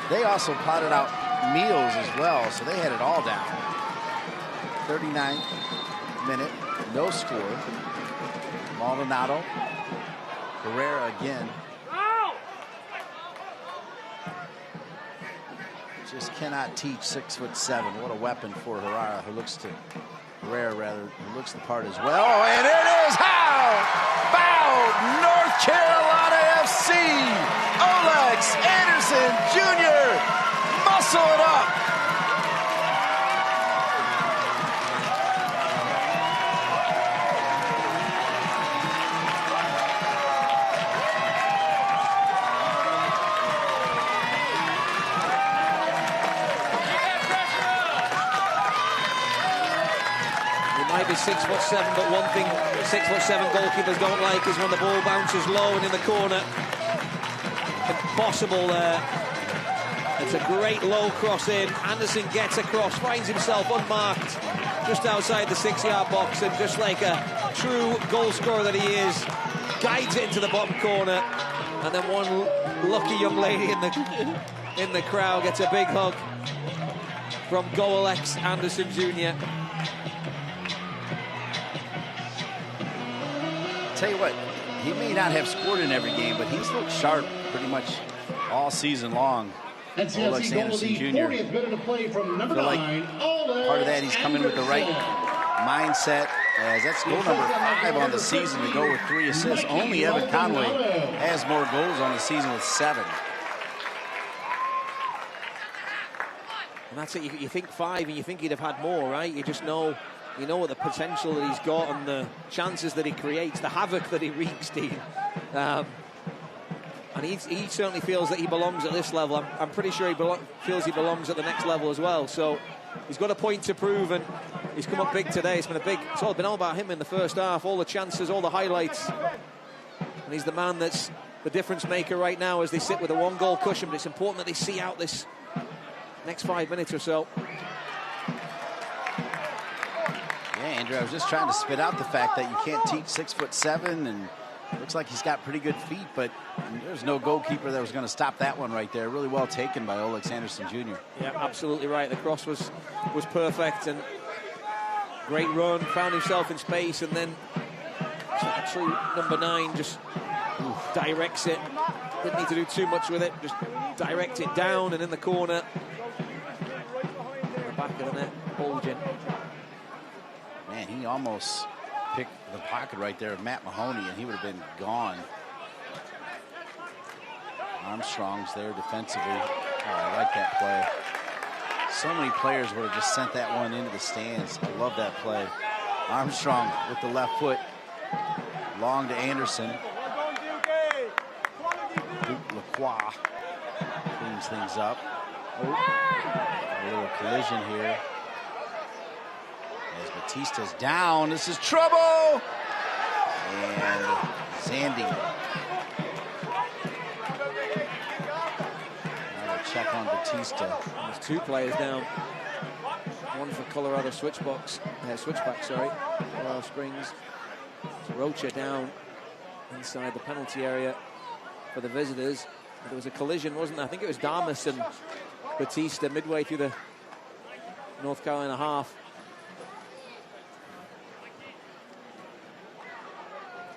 S8: They also plotted out meals as well, so they had it all down. 39th minute, no score. Maldonado. Herrera again. Just cannot teach 6'7". What a weapon for Herrera, who looks the part as well. And it is how fouled North Carolina FC. Olex Anderson Jr. muscle it up.
S6: Might be 6'7", but one thing 6'7" goalkeepers don't like is when the ball bounces low and in the corner. Impossible there. It's a great low cross in. Anderson gets across, finds himself unmarked just outside the 6-yard box, and just like a true goal scorer that he is, guides it into the bottom corner. And then one lucky young lady in the crowd gets a big hug from Olex Anderson Jr.
S8: tell you what, he may not have scored in every game, but he's looked sharp pretty much all season long.
S1: NCFC goal of the 40th minute of play from number 9.
S8: Like part of that, he's coming with the right mindset. As that's goal number 5 on the season to go with 3 assists. Only Evan Conway has more goals on the season with 7.
S6: And that's it. You think 5 and you think he'd have had more, right? You just know, you know what the potential that he's got and the chances that he creates, the havoc that he wreaks, Dean. And he certainly feels that he belongs at this level. I'm pretty sure he feels he belongs at the next level as well. So he's got a point to prove, and he's come up big today. It's all been all about him in the first half. All the chances, all the highlights. And he's the man that's the difference maker right now as they sit with a 1-goal cushion. But it's important that they see out this next 5 minutes or so.
S8: Yeah, Andrew, I was just trying to spit out the fact that you can't teach 6'7", and looks like he's got pretty good feet, but there's no goalkeeper that was going to stop that one right there. Really well taken by Oleg Sanderson Jr.
S6: Yeah, absolutely right. The cross was perfect, and great run, found himself in space, and then a true number 9 just directs it. Didn't need to do too much with it, just direct it down and in the corner. The back of the net, bulging.
S8: Man, he almost picked the pocket right there of Matt Mahoney, and he would have been gone. Armstrong's there defensively. Oh, I like that play. So many players would have just sent that one into the stands. I love that play. Armstrong with the left foot. Long to Anderson. Duke Lacroix cleans things up. A little collision here. As Batista's down, this is trouble! And Zandy. Another check on Batista.
S6: There's 2 players down. One for Colorado Switchbacks, Colorado Springs. So Rocha down inside the penalty area for the visitors. There was a collision, wasn't there? I think it was Damas and Batista midway through the North Carolina half.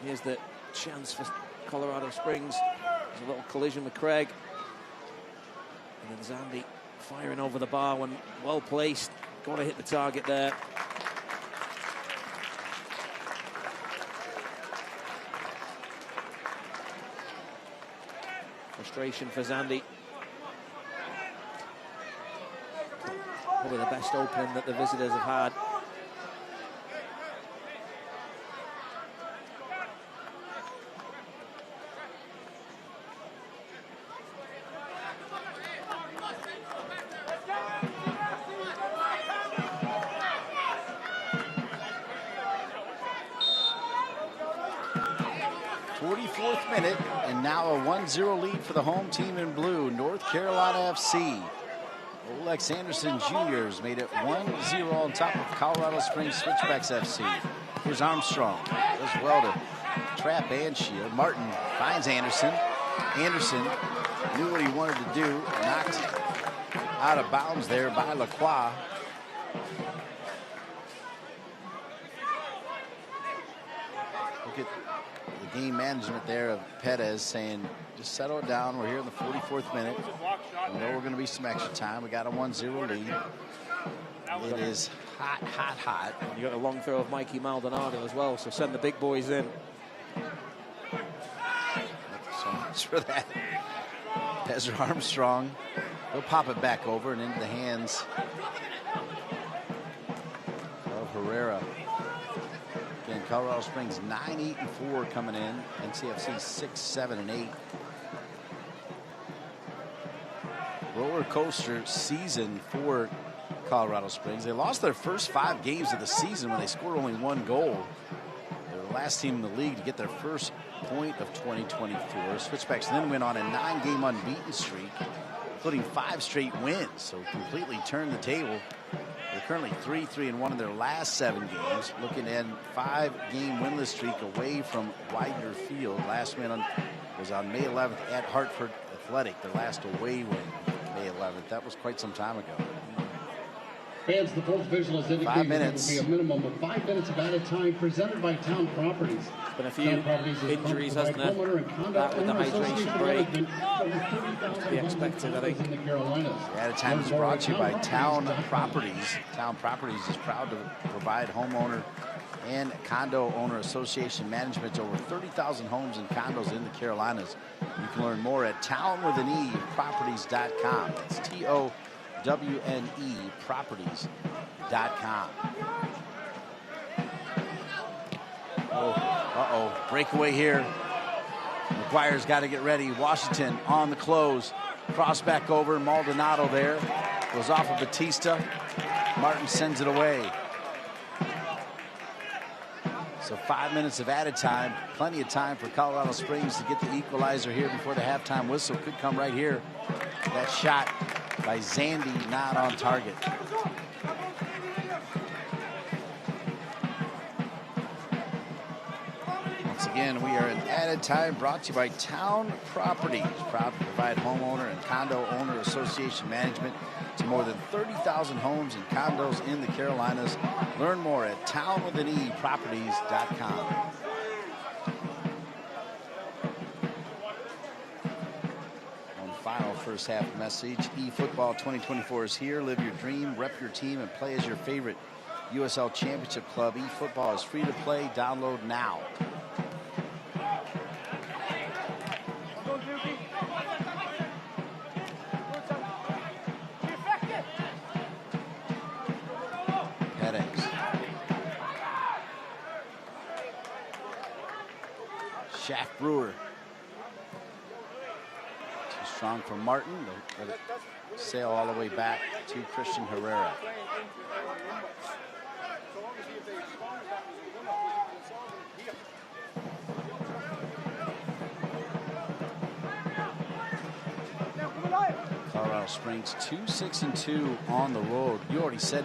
S6: Here's the chance for Colorado Springs. There's a little collision with Craig. And then Zandy firing over the bar when well placed. Got to hit the target there. Frustration for Zandy. Probably the best opening that the visitors have had.
S8: Minute, and now a 1-0 lead for the home team in blue, North Carolina FC. Oleg Sanderson Jr. has made it 1-0 on top of Colorado Springs Switchbacks FC. Here's Armstrong, does well to trap and shield. Martin finds Anderson. Anderson knew what he wanted to do, knocked out of bounds there by Lacroix. Look at the game management there of Perez saying, just settle it down. We're here in the 44th minute. We know we're going to be some extra time. We got a 1-0 lead. It is hot, hot, hot.
S6: You got a long throw of Mikey Maldonado as well, so send the big boys in.
S8: So much for that. Ezra Armstrong. He'll pop it back over and into the hands of Herrera. Again, Colorado Springs 9-8-4 coming in. NCFC 6-7-8. Roller coaster season for Colorado Springs. They lost their first 5 games of the season when they scored only 1 goal. They're the last team in the league to get their first point of 2024. Switchbacks then went on a 9-game unbeaten streak, including 5 straight wins, so completely turned the table. They're currently 3-3-1 in their last 7 games, looking at a 5-game winless streak away from Widener Field. Last win was on May 11th at Hartford Athletic, their last away win, May 11th. That was quite some time ago.
S1: Fans, the fourth official has indicated
S8: 5
S1: there will
S8: minutes.
S1: be a minimum of 5 minutes of added time presented by Town Properties.
S6: Been a few
S1: Town Properties is
S6: injuries,
S1: sponsored by
S6: hasn't there?
S1: homeowner and condo
S6: That with the
S1: owner
S6: hydration
S1: association
S6: break.
S1: management over 30,000
S6: To be expected, I think.
S1: in the Carolinas.
S8: The added time is brought to you by Town Properties. Town Properties is proud to provide homeowner and condo owner association management to over 30,000 homes and condos in the Carolinas. You can learn more at townwithane.properties.com. That's TOWNE properties.com. Uh-oh, breakaway here. McGuire's got to get ready. Washington on the close. Cross back over. Maldonado there. Goes off of Batista. Martin sends it away. So 5 minutes of added time. Plenty of time for Colorado Springs to get the equalizer here before the halftime whistle. Could come right here. That shot by Zandy not on target. Once again, we are in added time brought to you by Town Properties. Proud to provide homeowner and condo owner association management to more than 30,000 homes and condos in the Carolinas. Learn more at townwithane.properties.com. One final first half message. eFootball 2024 is here. Live your dream, rep your team, and play as your favorite USL Championship club. eFootball is free to play. Download now. Shaft Brewer. Too strong for Martin. They'll let it sail all the way back to Christian Herrera. Colorado Springs 2-6-2 on the road. You already said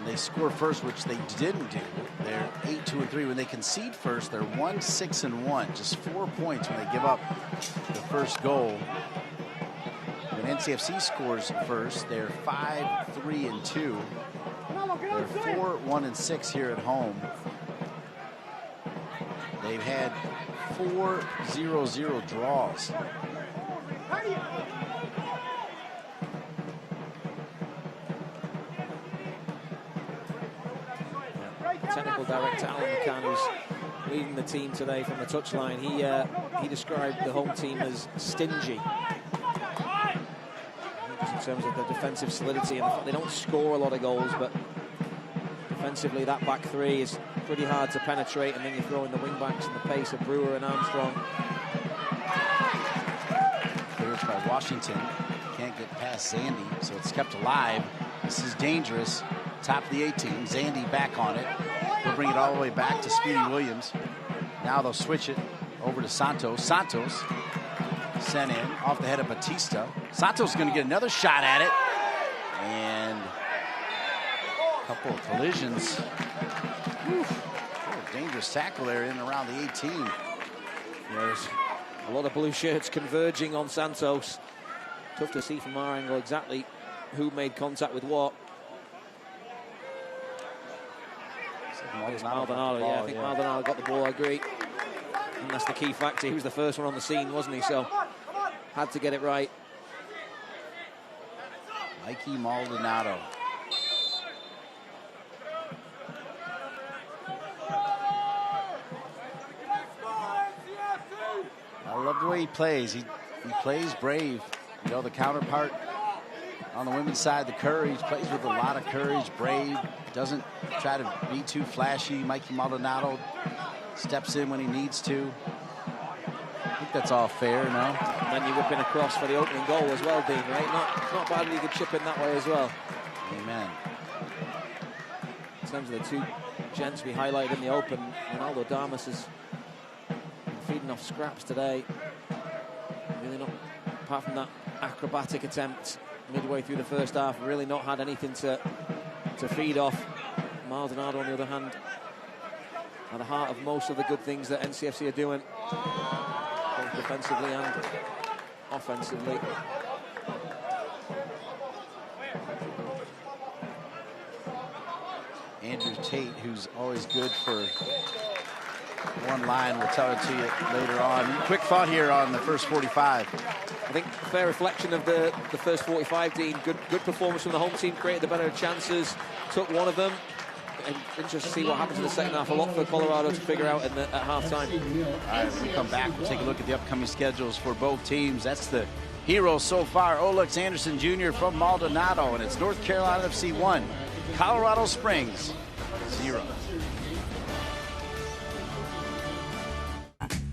S8: they score first, which they didn't do. They're 8-2-3. When they concede first, they're 1-6-1. Just 4 points when they give up the first goal. When NCFC scores first, they're 5-3-2. They're 4-1-6 here at home. They've had 4 0-0 draws.
S6: Technical director Alan McCann, who's leading the team today from the touchline, he described the home team as stingy. Just in terms of the defensive solidity and the fact they don't score a lot of goals, but defensively that back three is pretty hard to penetrate, and then you throw in the wing backs and the pace of Brewer and Armstrong.
S8: Clears by Washington. Can't get past Zandy, so it's kept alive. This is dangerous. Top of the 18. Zandy back on it. They'll bring it all the way back to Speedy Williams. Now they'll switch it over to Santos. Santos sent in off the head of Batista. Santos is going to get another shot at it. And a couple of collisions. Whew. What a dangerous tackle there in and around the 18.
S6: There's a lot of blue shirts converging on Santos. Tough to see from our angle exactly who made contact with what. Maldonado, yeah, I think Maldonado got the ball, I agree. And that's the key factor. He was the first one on the scene, wasn't he? So, had to get it right.
S8: Mikey Maldonado. I love the way he plays. He plays brave. You know, the counterpart on the women's side, the courage, plays with a lot of courage, brave, doesn't try to be too flashy. Mikey Maldonado steps in when he needs to. I think that's all fair, no?
S6: And then you whip in across for the opening goal as well, Dean, right? Not bad if you could chip in that way as well.
S8: Amen.
S6: In terms of the two gents we highlighted in the open, Ronaldo Damas has been feeding off scraps today. Really not, apart from that acrobatic attempt midway through the first half, really not had anything to feed off. Maldonado, on the other hand, at the heart of most of the good things that NCFC are doing, both defensively and offensively.
S8: Andrew Tate, who's always good for one line. We'll tell it to you later on. Quick thought here on the first 45.
S6: I think a fair reflection of the first 45, Dean. Good performance from the home team, created the better chances, took one of them. And interested to see what happens in the second half. A lot for Colorado to figure out at halftime.
S8: All right, when we come back, we'll take a look at the upcoming schedules for both teams. That's the heroes so far. Olex Anderson Jr. from Maldonado, and it's North Carolina FC 1, Colorado Springs 0.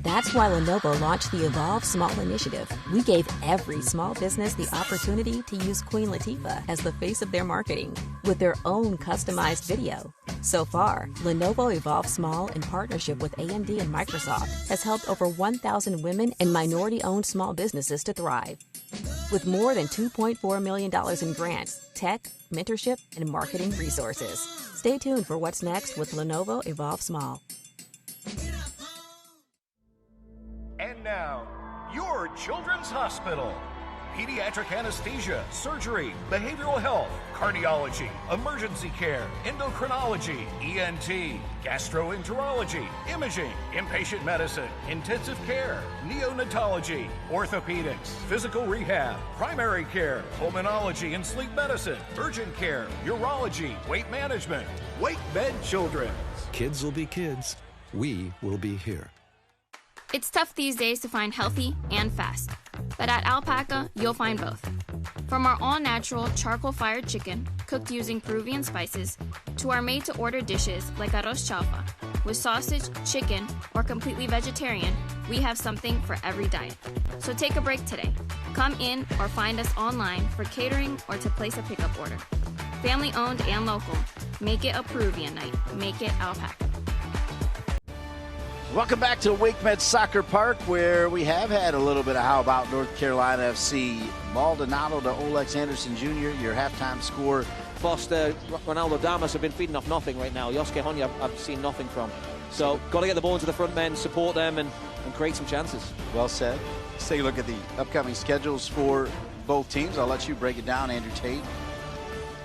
S4: That's why Lenovo launched the Evolve Small Initiative. We gave every small business the opportunity to use Queen Latifah as the face of their marketing with their own customized video. So far, Lenovo Evolve Small, in partnership with AMD and Microsoft, has helped over 1,000 women and minority-owned small businesses to thrive. With more than $2.4 million in grants, tech, mentorship, and marketing resources. Stay tuned for what's next with Lenovo Evolve Small.
S10: And now, your Children's Hospital. Pediatric anesthesia, surgery, behavioral health, cardiology, emergency care, endocrinology, ENT, gastroenterology, imaging, inpatient medicine, intensive care, neonatology, orthopedics, physical rehab, primary care, pulmonology and sleep medicine, urgent care, urology, weight management, Wake Med Children's.
S3: Kids will be kids. We will be here.
S5: It's tough these days to find healthy and fast, but at Alpaca, you'll find both. From our all-natural charcoal-fired chicken, cooked using Peruvian spices, to our made-to-order dishes like arroz chaufa. With sausage, chicken, or completely vegetarian, we have something for every diet. So take a break today. Come in or find us online for catering or to place a pickup order. Family-owned and local. Make it a Peruvian night. Make it Alpaca.
S8: Welcome back to Wake Med Soccer Park, where we have had a little bit of how about North Carolina FC. Maldonado to Olex Anderson Jr., your halftime score.
S6: Foster, Ronaldo Damas have been feeding off nothing right now. Yosuke Honya I've seen nothing from. So got to get the ball into the front men, support them, and create some chances.
S8: Well said. Let's take a look at the upcoming schedules for both teams. I'll let you break it down, Andrew Tate.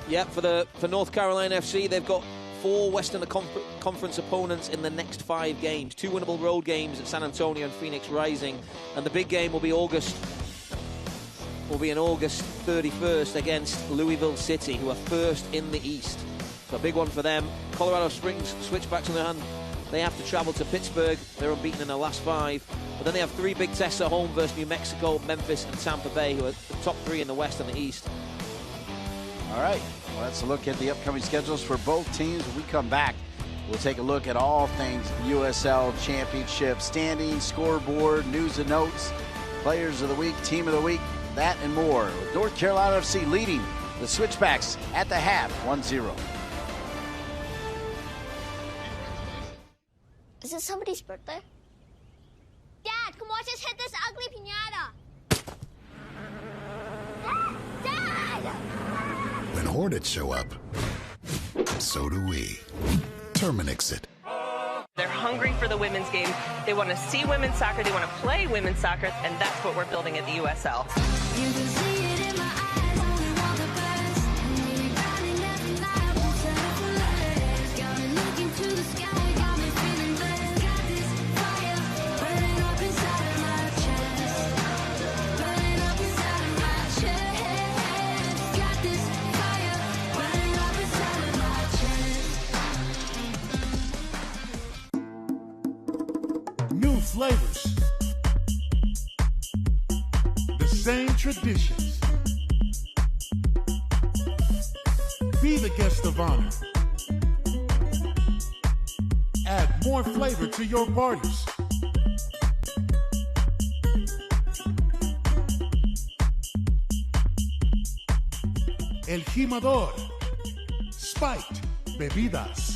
S6: Yeah, for North Carolina FC, they've got 4 Western Conference opponents in the next 5 games. 2 winnable road games at San Antonio and Phoenix Rising. And the big game will be in August 31st against Louisville City, who are first in the East. So a big one for them. Colorado Springs, Switchbacks on their hand. They have to travel to Pittsburgh. They're unbeaten in their last 5. But then they have 3 big tests at home versus New Mexico, Memphis, and Tampa Bay, who are the top 3 in the West and the East.
S8: All right, well, let's look at the upcoming schedules for both teams. When we come back, we'll take a look at all things USL Championship, standings, scoreboard, news and notes, players of the week, team of the week, that and more. With North Carolina FC leading the Switchbacks at the half, 1-0.
S11: Is it somebody's birthday? Dad, come watch us hit this ugly piñata. Dad!
S12: When Hornets show up, so do we. Terminix it.
S13: They're hungry for the women's game. They want to see women's soccer. They want to play women's soccer, and that's what we're building at the USL. You can see it in my eyes. Only want the best. Anybody never lie. Won't settle for less. Got me looking to the sky. Got me feeling blessed. Got this fire burning up inside of my chest. Burning up inside of my chest. Got this fire burning up inside of my chest.
S14: New flavors, the same traditions. Be the guest of honor. Add more flavor to your parties. El Jimador, spiked bebidas.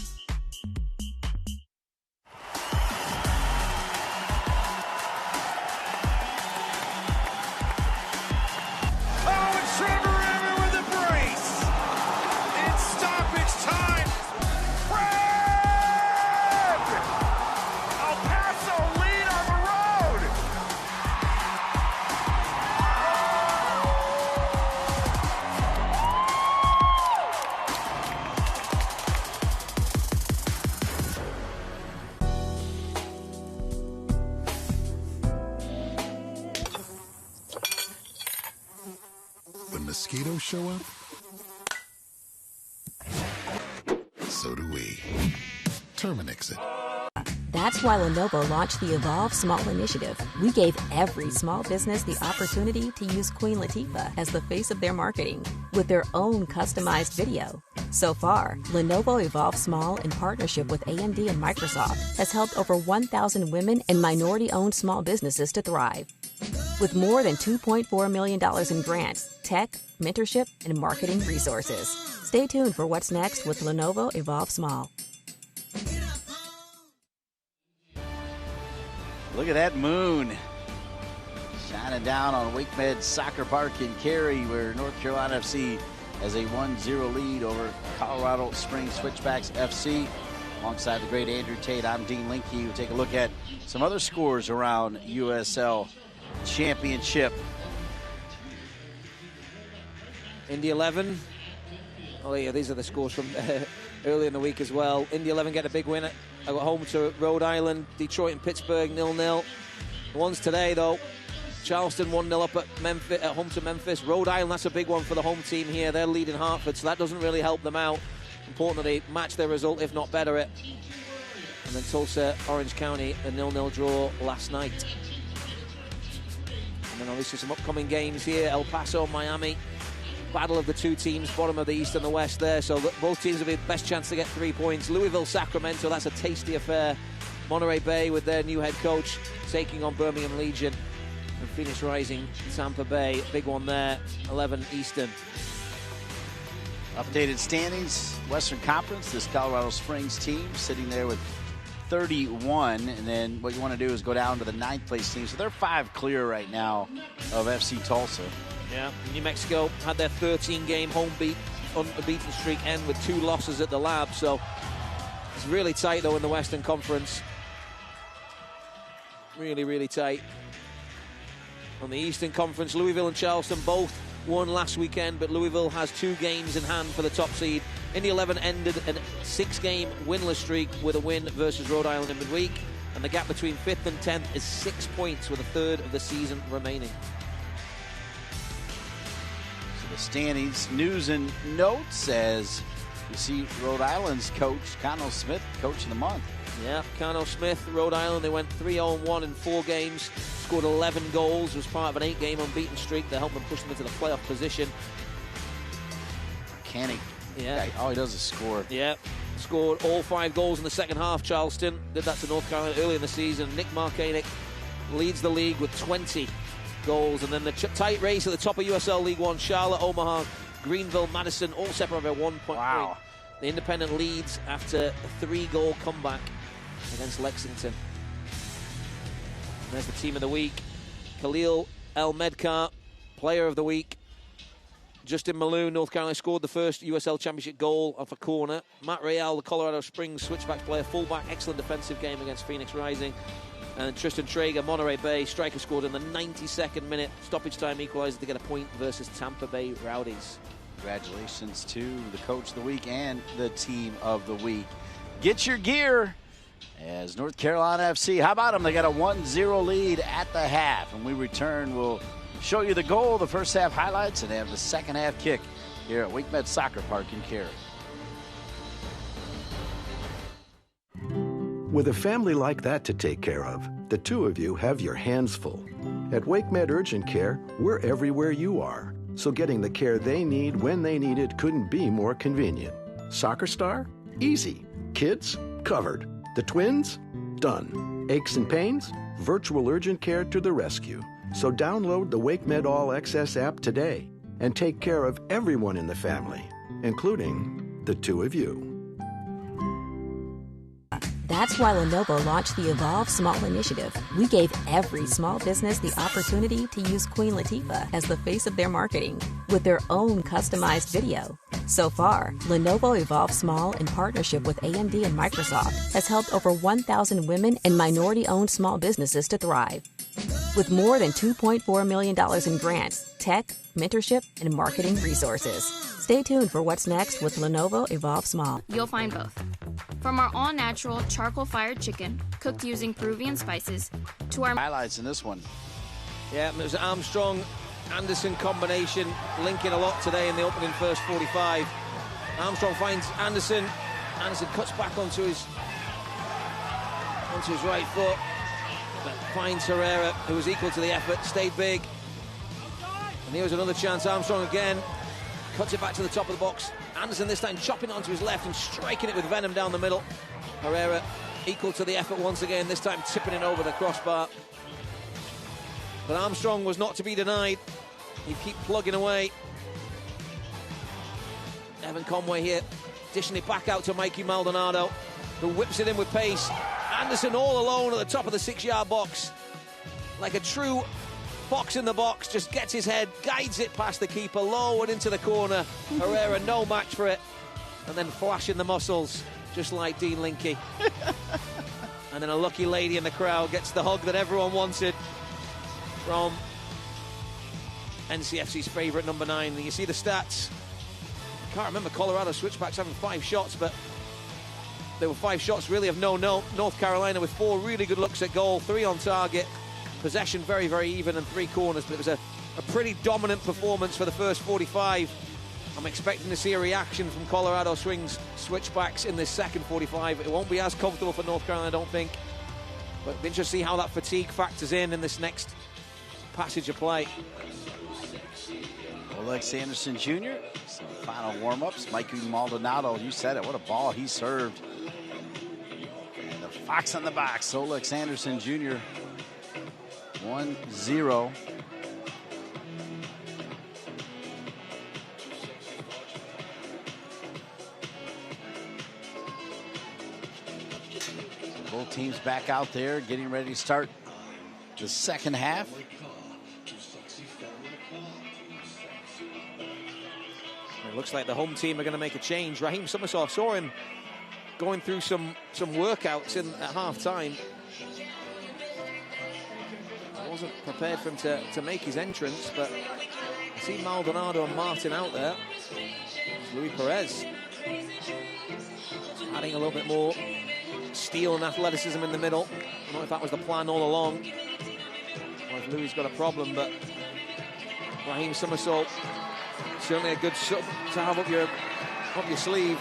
S12: mosquitoes show up, so do we. Terminix it.
S4: That's why Lenovo launched the Evolve Small Initiative. We gave every small business the opportunity to use Queen Latifah as the face of their marketing with their own customized video. So far, Lenovo Evolve Small, in partnership with AMD and Microsoft, has helped over 1,000 women and minority-owned small businesses to thrive. With more than $2.4 million in grants, tech, mentorship, and marketing resources. Stay tuned for what's next with Lenovo Evolve Small.
S8: Look at that moon shining down on WakeMed Soccer Park in Cary, where North Carolina FC has a 1-0 lead over Colorado Springs Switchbacks FC. Alongside the great Andrew Tate, I'm Dean Linke. We'll take a look at some other scores around USL Championship.
S6: Indy 11. Oh yeah, these are the scores from early in the week as well. Indy 11 get a big win at home to Rhode Island. Detroit and Pittsburgh 0-0. The ones today though, Charleston 1-0 up at Memphis, at home to Memphis. Rhode Island, that's a big one for the home team here. They're leading Hartford, so that doesn't really help them out. Important that they match their result, if not better it. And then Tulsa, Orange County, a 0-0 draw last night. And then obviously some upcoming games here. El Paso, Miami. Battle of the two teams, bottom of the East and the West there. So both teams have the best chance to get 3 points. Louisville, Sacramento, that's a tasty affair. Monterey Bay with their new head coach taking on Birmingham Legion. And Phoenix Rising, Tampa Bay, big one there, 11 Eastern.
S8: Updated standings, Western Conference, this Colorado Springs team sitting there with 31. And then what you want to do is go down to the 9th place team. So they're 5 clear right now of FC Tulsa.
S6: Yeah, New Mexico had their 13-game unbeaten streak end with 2 losses at the Lab. So it's really tight, though, in the Western Conference. Really, really tight. On the Eastern Conference, Louisville and Charleston both won last weekend, but Louisville has 2 games in hand for the top seed. Indy 11 ended a 6-game winless streak with a win versus Rhode Island in midweek, and the gap between 5th and 10th is 6 points with a third of the season remaining.
S8: So the standings, news and notes, as you see Rhode Island's coach, Connell Smith, coach of the month.
S6: Yeah, Connell Smith, Rhode Island, they went 3-0-1 in 4 games, scored 11 goals, was part of an 8-game unbeaten streak that helped them push them into the playoff position.
S8: Mechanic.
S6: Yeah.
S8: All he does is score.
S6: Yeah, scored all 5 goals in the second half. Charleston did that to North Carolina early in the season. Nick Markanic leads the league with 20 goals. And then the tight race at the top of USL League One, Charlotte, Omaha, Greenville, Madison, all separated by 1 point.
S8: Wow.
S6: The independent leads after a 3-goal comeback against Lexington. And there's the team of the week. Khalil El-Medkar, player of the week. Justin Malone, North Carolina, scored the first USL Championship goal off a corner. Matt Real, the Colorado Springs Switchbacks player, fullback, excellent defensive game against Phoenix Rising. And Tristan Traeger, Monterey Bay, striker, scored in the 92nd minute. Stoppage time equalizer to get a point versus Tampa Bay Rowdies.
S8: Congratulations to the coach of the week and the team of the week. Get your gear as North Carolina FC. How about them? They got a 1-0 lead at the half. When we return, we'll show you the goal, the first half highlights, and have the second half kick here at WakeMed Soccer Park in Cary.
S3: With a family like that to take care of, the two of you have your hands full. At WakeMed Urgent Care, we're everywhere you are, so getting the care they need when they need it couldn't be more convenient. Soccer star? Easy. Kids? Covered. The twins? Done. Aches and pains? Virtual urgent care to the rescue. So download the WakeMed All Access app today and take care of everyone in the family, including the two of you.
S4: That's why Lenovo launched the Evolve Small Initiative. We gave every small business the opportunity to use Queen Latifah as the face of their marketing with their own customized video. So far, Lenovo Evolve Small, in partnership with AMD and Microsoft, has helped over 1,000 women and minority-owned small businesses to thrive. With more than $2.4 million in grants, tech, mentorship, and marketing resources. Stay tuned for what's next with Lenovo Evolve Small.
S5: You'll find both. From our all-natural charcoal-fired chicken, cooked using Peruvian spices, to our
S8: highlights in this one.
S6: Yeah, it was Armstrong Anderson combination linking a lot today in the opening first 45. Armstrong finds Anderson. Anderson cuts back onto his right foot, but finds Herrera, who was equal to the effort, stayed big. And here's another chance. Armstrong again cuts it back to the top of the box. Anderson this time chopping onto his left and striking it with venom down the middle. Herrera equal to the effort once again, this time tipping it over the crossbar. But Armstrong was not to be denied. He keep plugging away. Evan Conway here, dishing it back out to Mikey Maldonado, who whips it in with pace. Anderson all alone at the top of the 6-yard box. Like a true fox in the box, just gets his head, guides it past the keeper, low and into the corner. Herrera no match for it. And then flashing the muscles, just like Dean Linke. And then a lucky lady in the crowd gets the hug that everyone wanted from NCFC's favourite number 9. And you see the stats. I can't remember Colorado Switchbacks having 5 shots, but there were 5 shots really of no note. North Carolina with 4 really good looks at goal, 3 on target. Possession very, very even and 3 corners, but it was a pretty dominant performance for the first 45. I'm expecting to see a reaction from Colorado Switchbacks in this second 45. It won't be as comfortable for North Carolina, I don't think. But it'll be interesting to see how that fatigue factors in this next passage of play.
S8: Olex Anderson Jr., some final warm-ups. Mikey Maldonado, you said it, what a ball he served. And the fox on the box, Olex Anderson Jr., 1-0. Both teams back out there getting ready to start the second half.
S6: It looks like the home team are going to make a change. Raheem Somersault, saw him going through some workouts at half-time. I wasn't prepared for him to make his entrance, but I see Maldonado and Martin out there. Luis Perez adding a little bit more steel and athleticism in the middle. I don't know if that was the plan all along, or if Louis got a problem, but Raheem Somersault, certainly a good sub to have up your sleeve.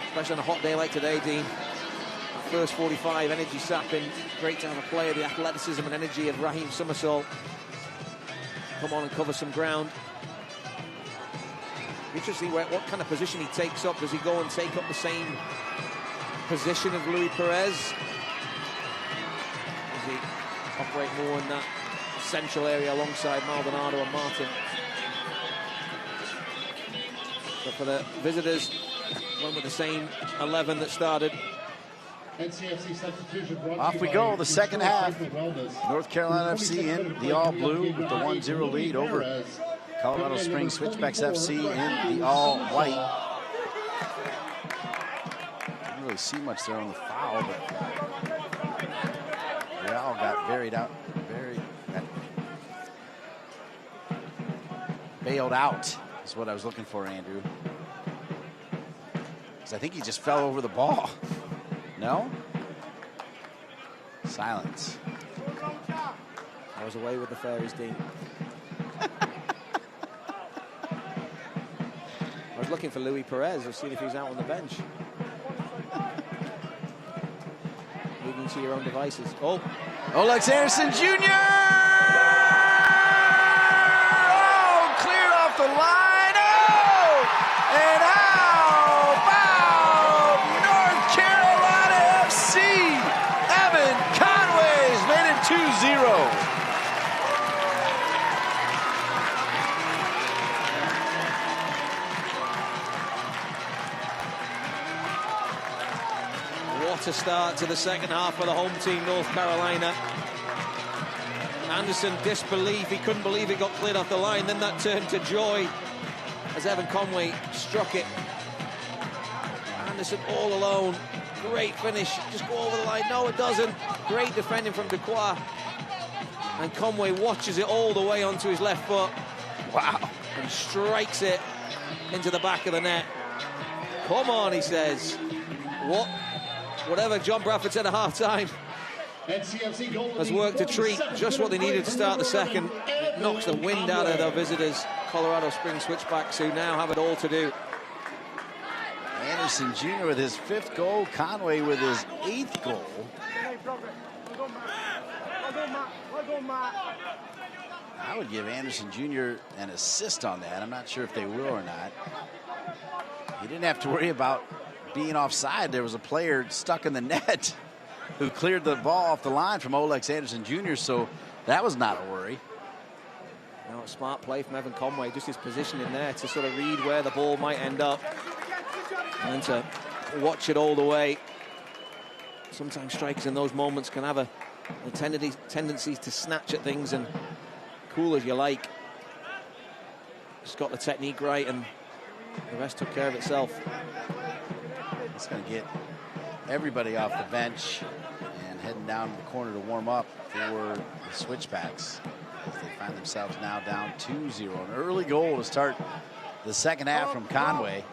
S6: Especially on a hot day like today, Dean. First 45, energy sapping. Great to have a player, the athleticism and energy of Raheem Somersault come on and cover some ground. Interesting what kind of position he takes up. Does he go and take up the same position of Luis Perez? Does he operate more in that central area alongside Maldonado and Martin? But for the visitors, went with the same 11 that started.
S1: NCFC substitution brought
S8: Off we go, the second half. North Carolina FC in the all-blue with the 1-0 lead over Colorado Springs Switchbacks FC in the all-white. Didn't really see much there on the foul, but Real got bailed out is what I was looking for, Andrew. Because I think he just fell over the ball. No? Silence.
S6: I was away with the fairies, Dean. I was looking for Luis Perez. I've seen if he's out on the bench. Leaving to your own devices. Oh,
S8: Olex Anderson Jr. Oh, cleared off the line. Oh, and how about North Carolina FC? Evan Conway's made it 2-0.
S6: What a start to the second half for the home team, North Carolina. Anderson, disbelief. He couldn't believe it got cleared off the line. Then that turned to joy as Evan Conway struck it. Anderson all alone. Great finish. Just go over the line. No, it doesn't. Great defending from Dequois. And Conway watches it all the way onto his left foot.
S8: Wow.
S6: And strikes it into the back of the net. Come on, he says. Whatever John Bradford said at half-time,
S1: NCFC goal
S6: has worked a treat, just what they needed to start the second. It knocks the wind out of their visitors, Colorado Springs Switchbacks, who now have it all to do.
S8: Anderson Jr. with his 5th goal, Conway with his 8th goal. I would give Anderson Jr. an assist on that. I'm not sure if they will or not. He didn't have to worry about being offside. There was a player stuck in the net who cleared the ball off the line from Olex Anderson Jr., so that was not a worry.
S6: Now a smart play from Evan Conway, just his position in there to sort of read where the ball might end up and to watch it all the way. Sometimes strikers in those moments can have a tendency to snatch at things and cool as you like. Just got the technique right and the rest took care of itself.
S8: It's going to get everybody off the bench and heading down to the corner to warm up for the Switchbacks as they find themselves now down 2-0. An early goal to start the second half from Conway.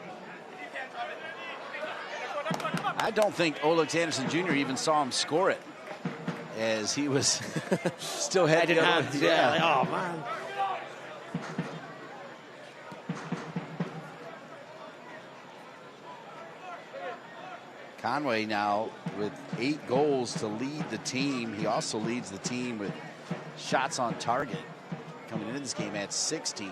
S8: I don't think Olex Anderson Jr. even saw him score it as he was still heading down.
S6: Yeah. Oh, man.
S8: Conway now with 8 goals to lead the team. He also leads the team with shots on target. Coming into this game at 16.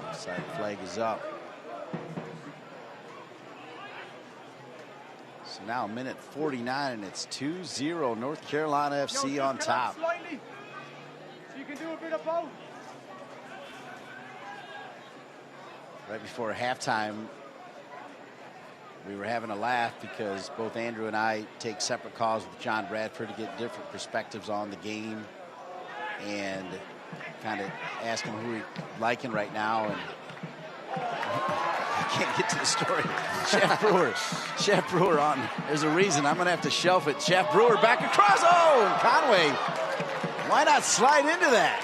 S8: Offside flag is up. So now minute 49 and it's 2-0 North Carolina FC on top.
S7: So you can do a bit of both.
S8: Right before halftime, we were having a laugh because both Andrew and I take separate calls with John Bradford to get different perspectives on the game and kind of ask him who we're liking right now. And I can't get to the story. Chef Brewer on. There's a reason I'm going to have to shelf it. Chef Brewer back across. Oh, and Conway. Why not slide into that?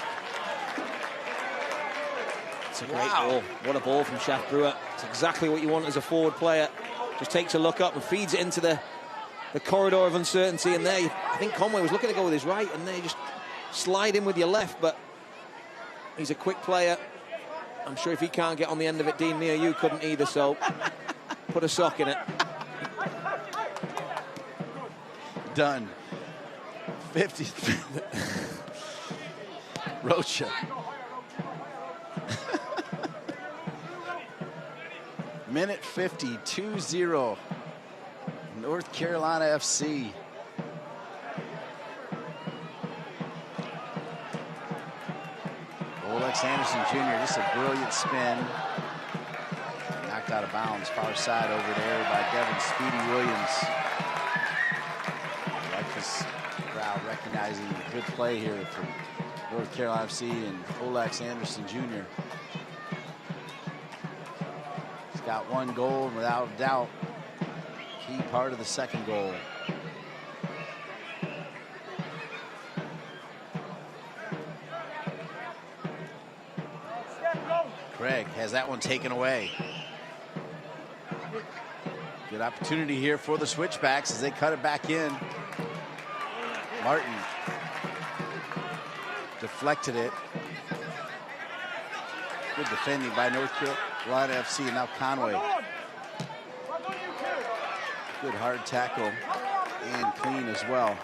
S6: It's a great ball. What a ball from Chef Brewer. It's exactly what you want as a forward player. Just takes a look up and feeds it into the corridor of uncertainty. And there, I think Conway was looking to go with his right, and there you just slide in with your left. But he's a quick player. I'm sure if he can't get on the end of it, Dean, me or you couldn't either. So put a sock in it.
S8: Done. 50. Rocha. Minute 50, 2-0. North Carolina FC. Olex Anderson Jr., just a brilliant spin. Knocked out of bounds, far side over there by Devin Speedy Williams. I like this crowd recognizing a good play here from North Carolina FC and Olex Anderson Jr. Got 1 goal, and without a doubt, key part of the second goal. Craig has that one taken away. Good opportunity here for the Switchbacks as they cut it back in. Martin deflected it. Good defending by North Carolina FC, and now Conway. Good hard tackle and clean as well.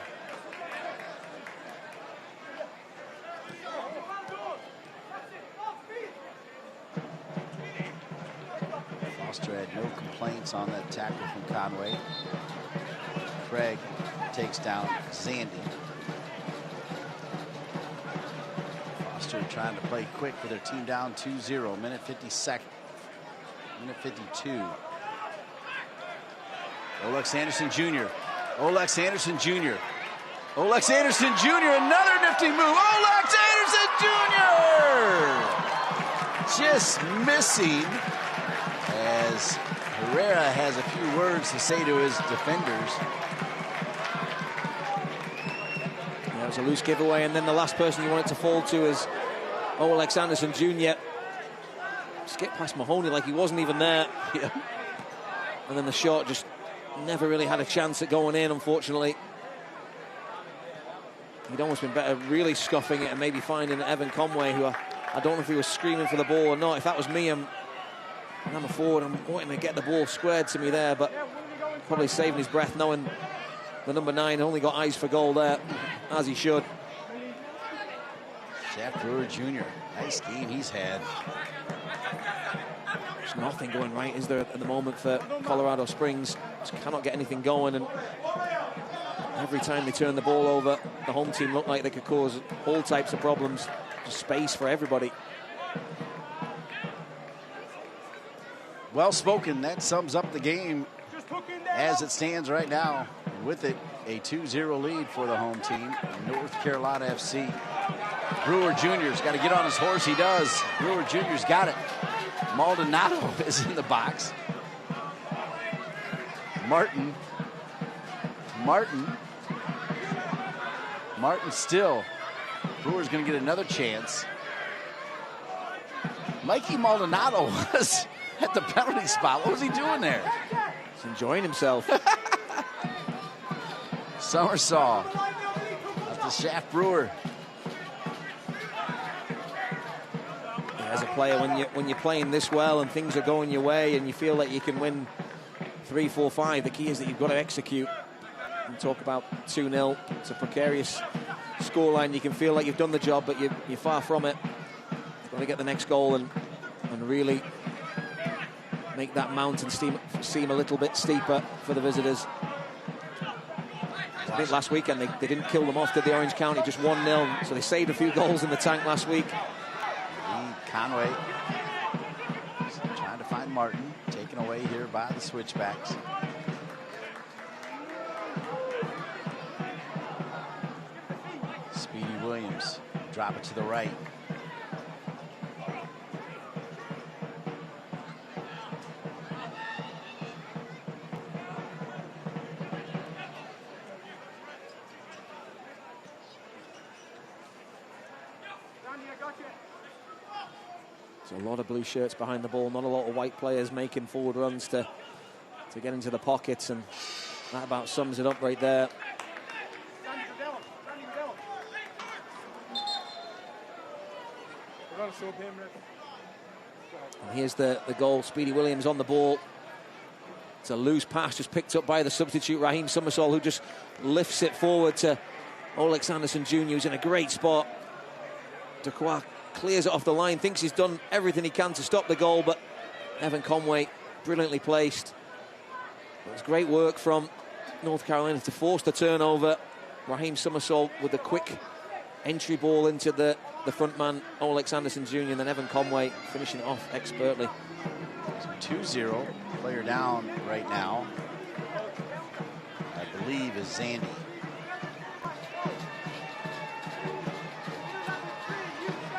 S8: Foster had no complaints on that tackle from Conway. Craig takes down Zandy. Foster trying to play quick with their team down 2-0. Minute 52. Minute 52. Olex Anderson Jr. Olex Anderson Jr. Olex Anderson Jr. Another nifty move. Olex Anderson Jr. Just missing as Herrera has a few words to say to his defenders.
S6: Yeah, it was a loose giveaway, and then the last person you want it to fall to is Olex Anderson Jr. Skip past Mahoney like he wasn't even there. Yeah. And then the shot just never really had a chance at going in, unfortunately. He'd almost been better really scuffing it and maybe finding Evan Conway, who I don't know if he was screaming for the ball or not. If that was me, and I'm a forward, I'm wanting to get the ball squared to me there, but probably saving his breath knowing the number 9 only got eyes for goal there, as he should.
S8: Shaft Brewer Jr., nice game he's had.
S6: There's nothing going right, is there, at the moment for Colorado Springs? Just cannot get anything going, and every time they turn the ball over, the home team looked like they could cause all types of problems. Just space for everybody.
S8: Well spoken. That sums up the game as it stands right now. With it, a 2-0 lead for the home team, North Carolina FC. Brewer Jr.'s got to get on his horse. He does. Brewer Jr.'s got it. Maldonado is in the box. Martin still. Brewer's going to get another chance. Mikey Maldonado was at the penalty spot. What was he doing there?
S6: He's enjoying himself.
S8: Somersault. That's the Shaft Brewer.
S6: As a player, when you're playing this well and things are going your way and you feel like you can win 3, 4, 5, the key is that you've got to execute. And talk about 2-0. It's a precarious scoreline. You can feel like you've done the job, but you're far from it. You've got to get the next goal and really make that mountain seem a little bit steeper for the visitors. I think last weekend they didn't kill them off, did the Orange County? Just 1-0. So they saved a few goals in the tank last week.
S8: Conway trying to find Martin, taken away here by the Switchbacks. Speedy Williams, drop it to the right.
S6: There's a lot of blue shirts behind the ball, not a lot of white players making forward runs to get into the pockets, and that about sums it up right there. And here's the goal. Speedy Williams on the ball. It's a loose pass just picked up by the substitute, Raheem Somersault, who just lifts it forward to Olex Anderson Jr., who's in a great spot. Dequois clears it off the line, thinks he's done everything he can to stop the goal, but Evan Conway brilliantly placed. It was great work from North Carolina to force the turnover. Raheem Somersault with the quick entry ball into the front man, Olex Anderson Jr., and then Evan Conway finishing it off expertly.
S8: So 2-0, player down right now, I believe, is Zandy.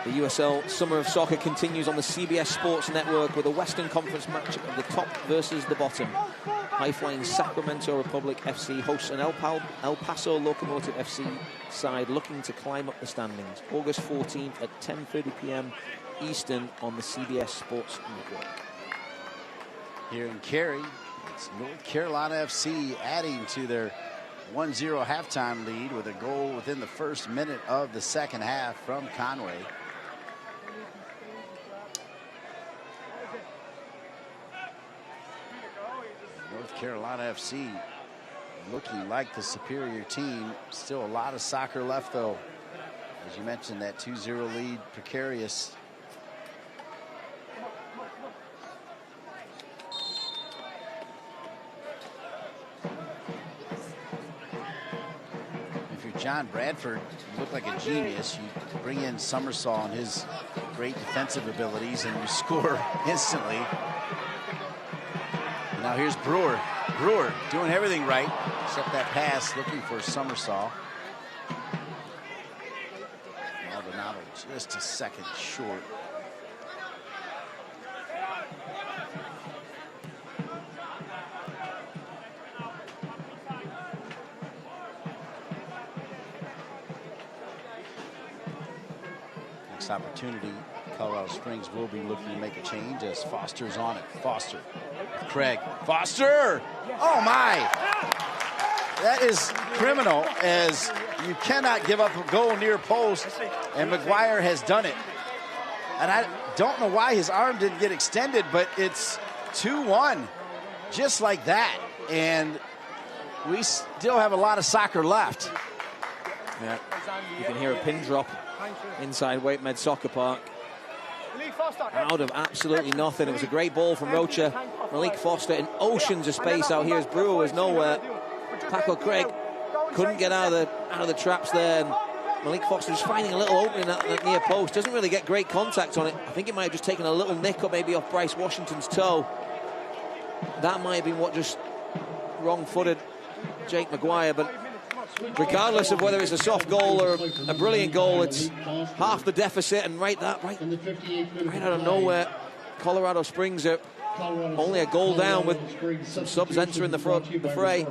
S6: The USL Summer of Soccer continues on the CBS Sports Network with a Western Conference matchup of the top versus the bottom. High-flying Sacramento Republic FC hosts an El Paso Locomotive FC side looking to climb up the standings. August 14th at 10:30 p.m. Eastern on the CBS Sports Network.
S8: Here in Cary, it's North Carolina FC adding to their 1-0 halftime lead with a goal within the first minute of the second half from Conway. North Carolina FC looking like the superior team. Still a lot of soccer left, though. As you mentioned, that 2-0 lead, precarious. If you're John Bradford, you look like a genius. You bring in Somersault and his great defensive abilities, and you score instantly. Now here's Brewer. Brewer doing everything right, except that pass, looking for Somersault. Maldonado just a second short. Next opportunity Colorado Springs will be looking to make a change as Foster's on it. Foster, Craig, Foster! Oh my! That is criminal, as you cannot give up a goal near post, and McGuire has done it. And I don't know why his arm didn't get extended, but it's 2-1, just like that. And we still have a lot of soccer left.
S6: Yeah, you can hear a pin drop inside Wakemed Soccer Park. Out of absolutely nothing. It was a great ball from Rocha. Malik Foster in oceans of space out here as Brewer was nowhere. Paco Craig couldn't get out of the traps there. And Malik Foster is finding a little opening at that near post. Doesn't really get great contact on it. I think it might have just taken a little nick up maybe off Bryce Washington's toe. That might have been what just wrong-footed Jake McGuire. But regardless of whether it's a soft goal or a brilliant goal, it's half the deficit. And right out of nowhere, Colorado Springs are only a goal down with some subs entering the fray.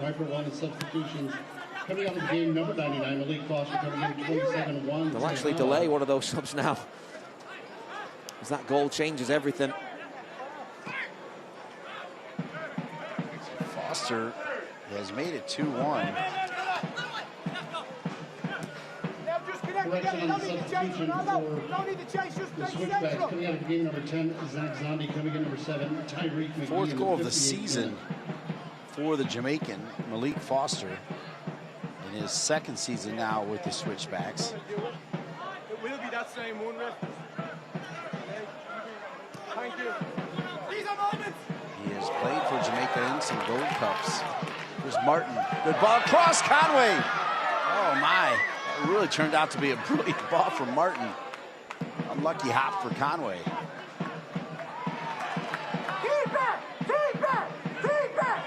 S1: Coming out of the game, number 99, Malik Foster coming in 27-1.
S6: They'll actually delay one of those subs now, as that goal changes everything.
S8: Foster has made it 2-1.
S1: Correction on the substitution for the Switchbacks. Coming out of the game, number 10, Zach Zondi. Coming in, number 7, Tyreek McGee.
S8: Fourth goal of the season for the Jamaican, Malik Foster, in his second season now with the Switchbacks.
S7: It will be that same one, ref. Thank you. These are moments.
S8: He has played for Jamaica in some Gold Cups. Here's Martin. Good ball across Conway. Oh my. It really turned out to be a brilliant ball from Martin. Unlucky hop for Conway.
S7: Keep back! Keep back! Keep back!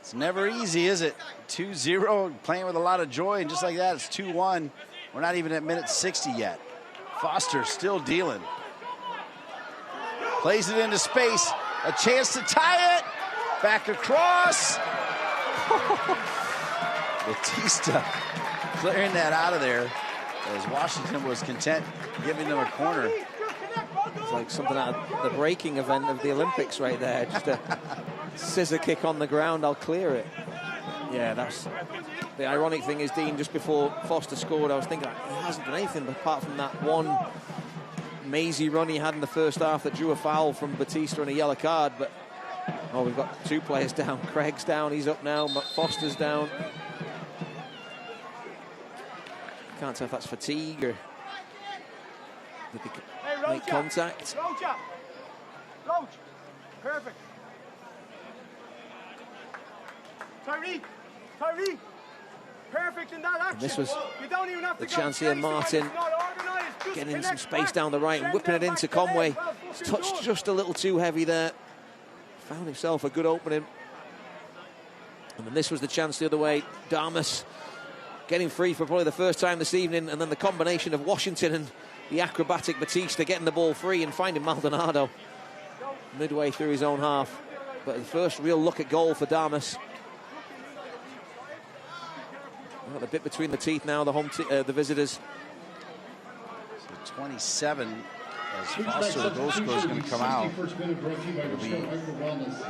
S8: It's never easy, is it? 2-0, playing with a lot of joy, and just like that, it's 2-1. We're not even at minute 60 yet. Foster still dealing. Plays it into space. A chance to tie it. Back across. Batista clearing that out of there, as Washington was content giving them a corner.
S6: It's like something out of the breaking event of the Olympics right there. Just a scissor kick on the ground, I'll clear it. Yeah, that's the ironic thing is, Dean, just before Foster scored, I was thinking he hasn't done anything apart from that one mazy run he had in the first half that drew a foul from Batista and a yellow card. But oh, we've got two players down. Craig's down, he's up now. Foster's down. Can't tell if that's fatigue or did they make contact.
S7: Roach, perfect. Tyreek, perfect in that action.
S6: And this was
S7: you don't even have
S6: the
S7: to
S6: chance here, Martin getting some space down the right and whipping it into Conway. Touched just a little too heavy there. Found himself a good opening. And then this was the chance the other way. Damas getting free for probably the first time this evening, and then the combination of Washington and the acrobatic Batista getting the ball free and finding Maldonado midway through his own half. But the first real look at goal for Damas. Got the bit between the teeth now, the visitors.
S8: So 27 as Foster, the goal scorer, is going to come out. It'll be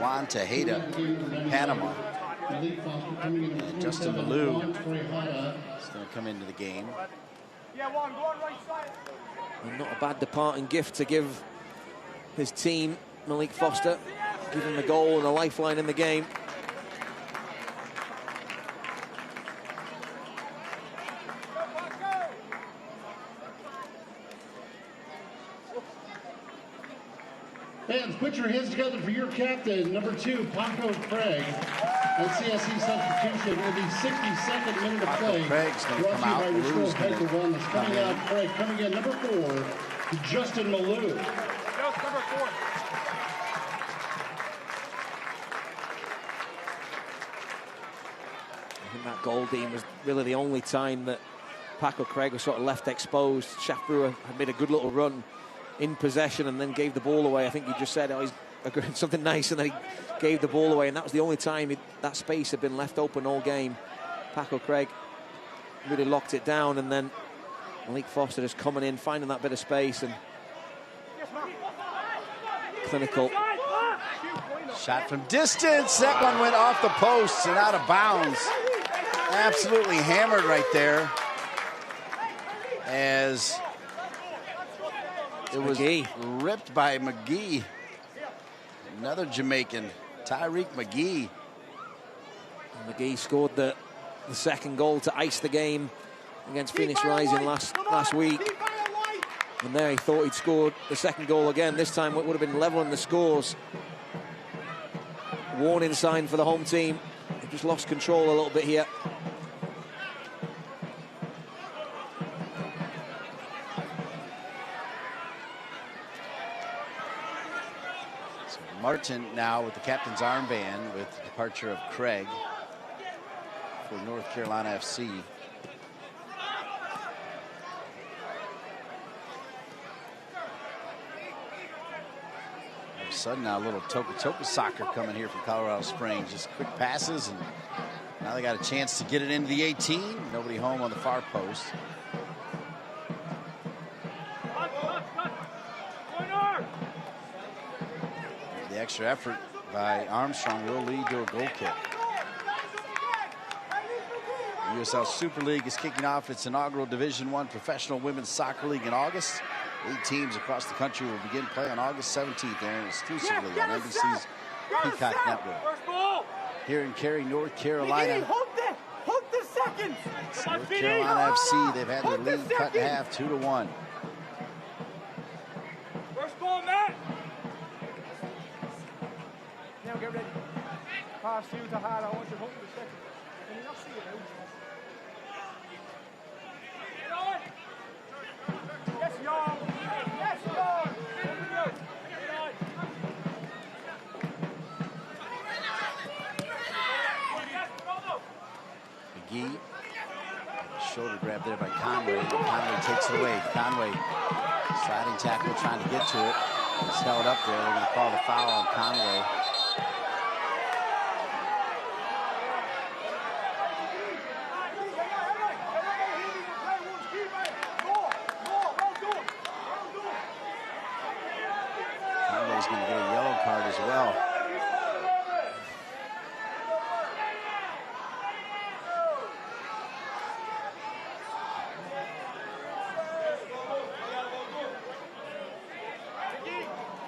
S8: Juan Tejeda from Panama. And Justin Malou is going to come into the game.
S6: And not a bad departing gift to give his team, Malik Foster, give him a goal and a lifeline in the game.
S1: Fans, put your hands together for your captain, number 2, Paco Craig. And CSE substitution in the 62nd minute of play.
S8: Craig's going to come out.
S1: Malu's Hyper Wellness. Coming out, Craig. Coming in, number 4, Justin Malou.
S7: Number 4.
S6: I think that goal, Dean, was really the only time that Paco Craig was sort of left exposed. Shaft Brewer had made a good little run in possession and then gave the ball away. I think you just said, oh, he's something nice, and then he gave the ball away, and that was the only time that space had been left open all game. Paco Craig really locked it down, and then Malik Foster just coming in, finding that bit of space, and clinical.
S8: Shot from distance. That one went off the post and out of bounds. Absolutely hammered right there. As it was ripped by McGee. Another Jamaican, Tyreek McGee.
S6: McGee scored the second goal to ice the game against Phoenix Rising last week. And there he thought he'd scored the second goal again. This time it would have been leveling the scores. Warning sign for the home team. They've just lost control a little bit here.
S8: So Martin now with the captain's armband with the departure of Craig for North Carolina FC. All of a sudden now a little toka soccer coming here from Colorado Springs. Just quick passes, and now they got a chance to get it into the 18. Nobody home on the far post. The extra effort by Armstrong will lead to a goal kick. The USL Super League is kicking off its inaugural Division I Professional Women's Soccer League in August. 8 teams across the country will begin play on August 17th, airing exclusively on NBC's Peacock Network. Here in Cary, North Carolina, North Carolina FC, they've had their lead cut in half, 2-1.
S7: First ball, Matt. Now get ready. Pass you to hard. I want you to hold the second. Can you not see it now? Get on. Yes, y'all. Yes, y'all. Get on.
S8: McGee, shoulder grab there by Conway. Conway takes it away. Conway, sliding tackle, trying to get to it. It's held up there. They're going to call the foul on Conway. Conway's going to get a yellow card as well.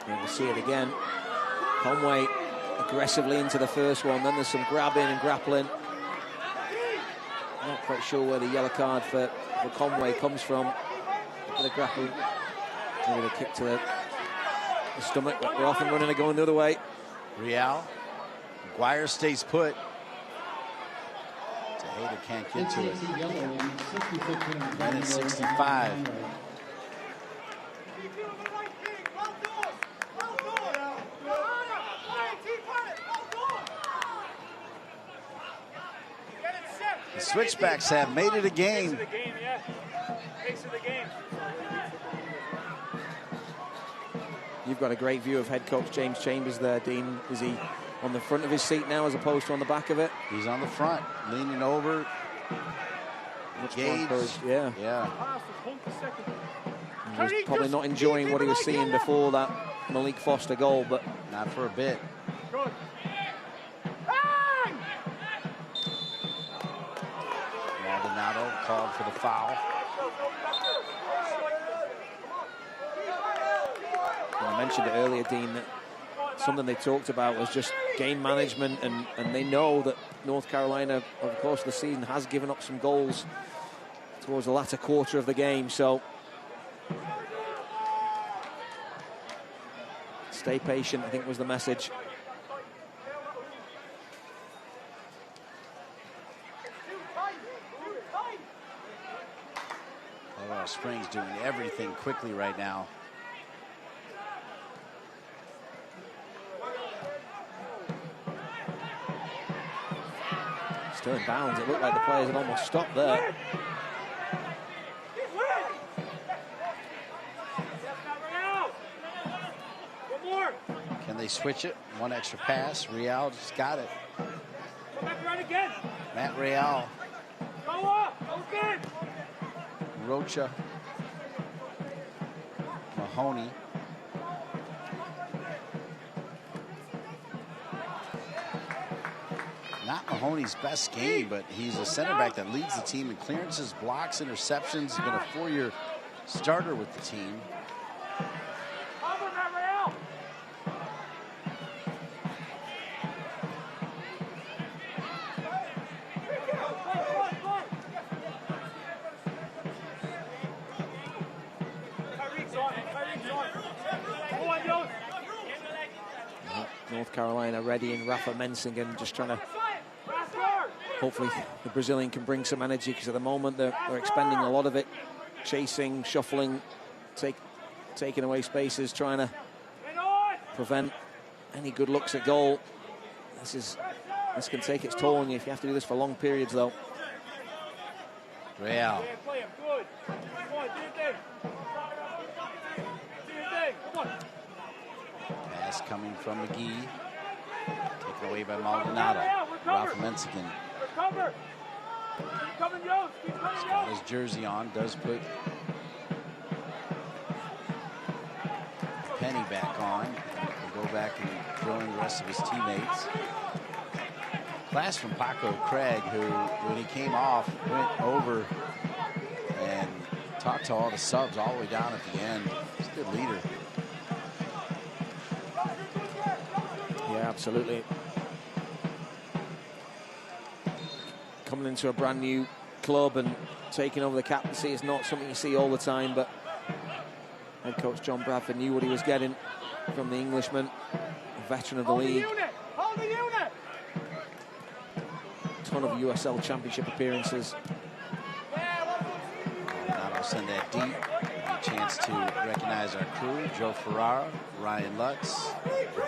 S6: And we'll see it again. Conway aggressively into the first one. Then there's some grabbing and grappling. Not quite sure where the yellow card for Conway comes from. The grappling. Maybe a kick to the stomach, but we're off and running and going the other way.
S8: Real. McGuire stays put. Tejeda can't get to it. Minute 65. The Switchbacks have made it a game.
S6: You've got a great view of head coach James Chambers there, Dean. Is he on the front of his seat now as opposed to on the back of it?
S8: He's on the front, leaning over. Gage.
S6: Yeah.
S8: Yeah.
S6: He was probably not enjoying what he was seeing before that Malik Foster goal, but
S8: not for a bit.
S7: Good.
S8: Maldonado called for the foul.
S6: I mentioned it earlier, Dean, that something they talked about was just game management, and they know that North Carolina, over the course of the season, has given up some goals towards the latter quarter of the game, so stay patient, I think was the message.
S8: Colorado Springs doing everything quickly right now.
S6: Still in bounds. It looked like the players had almost stopped there.
S8: Can they switch it? One extra pass. Real just got it.
S7: Go back around again.
S8: Matt Real.
S7: Go up. Go
S8: Rocha, Mahoney. Not Mahoney's best game, but he's a center back that leads the team in clearances, blocks, interceptions. He's been a 4-year starter with the team.
S6: North Carolina ready in Rafa Mensingen, just trying to hopefully the Brazilian can bring some energy, because at the moment they're expending a lot of it, chasing, shuffling, taking away spaces, trying to prevent any good looks at goal. This can take its toll on you if you have to do this for long periods, though.
S8: Real. Pass coming from McGee. Taken away by Maldonado. Rafa Mensingen. He's got his jersey on. Does put Penny back on. He'll go back and throw in the rest of his teammates. Class from Paco Craig, who, when he came off, went over and talked to all the subs all the way down at the end. He's a good leader.
S6: Yeah, absolutely. Coming into a brand new club and taking over the captaincy is not something you see all the time, but head coach John Bradford knew what he was getting from the Englishman, a veteran of the league. Ton of USL Championship appearances.
S8: Now we'll send that deep. A chance to recognize our crew: Joe Ferrara, Ryan Lutz,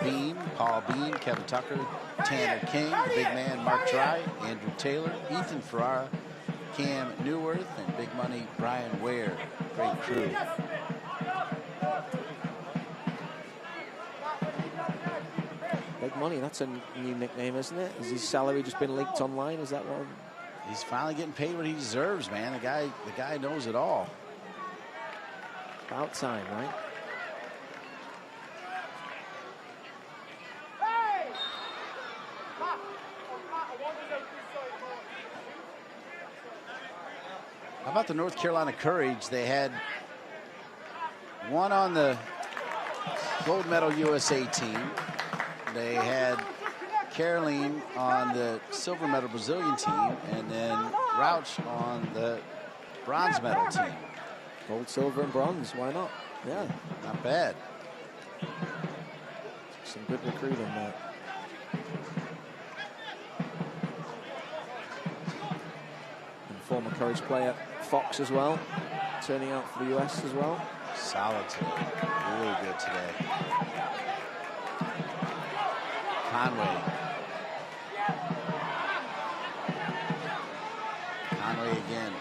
S8: Bean, Paul Bean, Kevin Tucker, Tanner King, the big man Mark Dry, Andrew Taylor, Ethan Ferrara, Cam Newworth, and big money Brian Ware. Great crew.
S6: Big money, that's a new nickname, isn't it? Has his salary just been leaked online? Is that one?
S8: He's finally getting paid what he deserves, man. The guy knows it all.
S6: About time, right?
S8: How about the North Carolina Courage? They had one on the gold medal USA team. They had Caroline on the silver medal Brazilian team, and then Rauch on the bronze medal team.
S6: Gold, silver, and bronze. Why not? Yeah.
S8: Not bad.
S6: Some good recruiting there. And former Courage player Fox as well, turning out for the US as well.
S8: Solid today. Really good today. Conway. Conway again.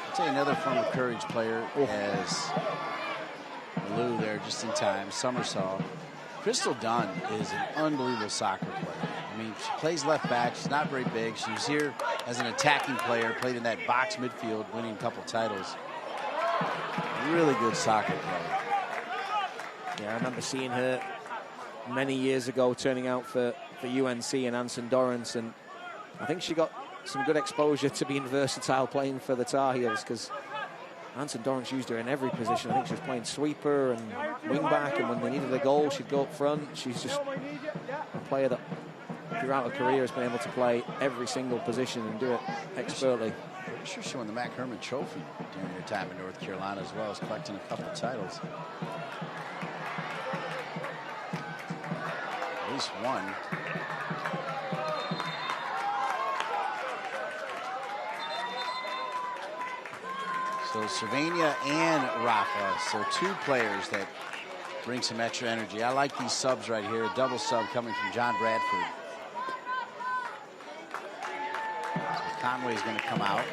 S8: I'll tell you another former Courage player as Lou there just in time. Summersaw. Crystal Dunn is an unbelievable soccer player. I mean, she plays left back. She's not very big. She was here as an attacking player, played in that box midfield, winning a couple titles. Really good soccer player.
S6: Yeah, I remember seeing her many years ago turning out for UNC and Anson Dorrance, and I think she got some good exposure to being versatile playing for the Tar Heels, because Anson Dorrance used her in every position. I think she was playing sweeper and wing back, and when they needed a goal, she'd go up front. She's just a player that throughout her career has been able to play every single position and do it expertly.
S8: Pretty sure she won the Mac Herman Trophy during her time in North Carolina, as well as collecting a couple of titles. At least one. So Cervania and Rafa, so two players that bring some extra energy. I like these subs right here. A double sub coming from John Bradford. So Conway's going to come out.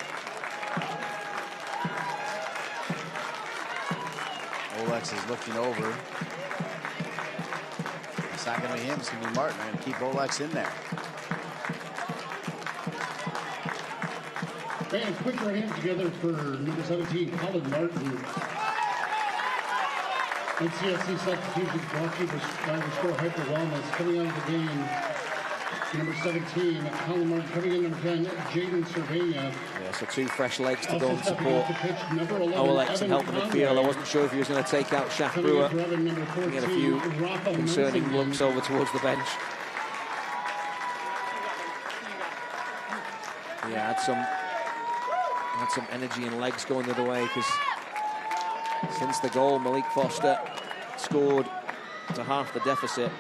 S8: Olex is looking over. It's not going to be him. It's going to be Martin. They're going to keep Olex in there.
S1: Fans, put your hands together for number 17, Colin Martin. NCFC substitution brought to you by Restore Hyper Wellness. Coming out of the game, number 17, Colin Martin. Coming in, number 10, Jaden Cervania.
S6: Yeah, so 2 fresh legs to
S1: Also
S6: go and
S1: stepping
S6: support
S1: off the pitch, number 11,
S6: Olex and help the midfield. I wasn't sure if he was going to take out Shaf
S1: Coming
S6: Brewer.
S1: in for Evan, number 14,
S6: He had a few
S1: Rafa
S6: concerning
S1: Messingham.
S6: looks over towards the bench. Yeah, had some energy and legs going the other way, because since the goal, Malik Foster scored to half the deficit.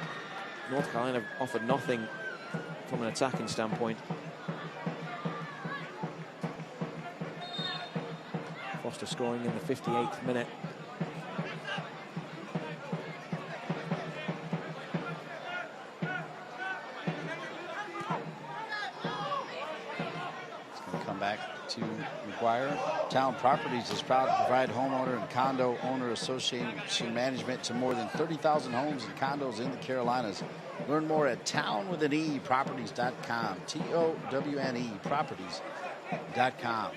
S6: North Carolina offered nothing from an attacking standpoint. Foster scoring in the 58th minute.
S8: To McGuire. Town Properties is proud to provide homeowner and condo owner association management to more than 30,000 homes and condos in the Carolinas. Learn more at townwithaneproperties.com. TOWNE properties.com.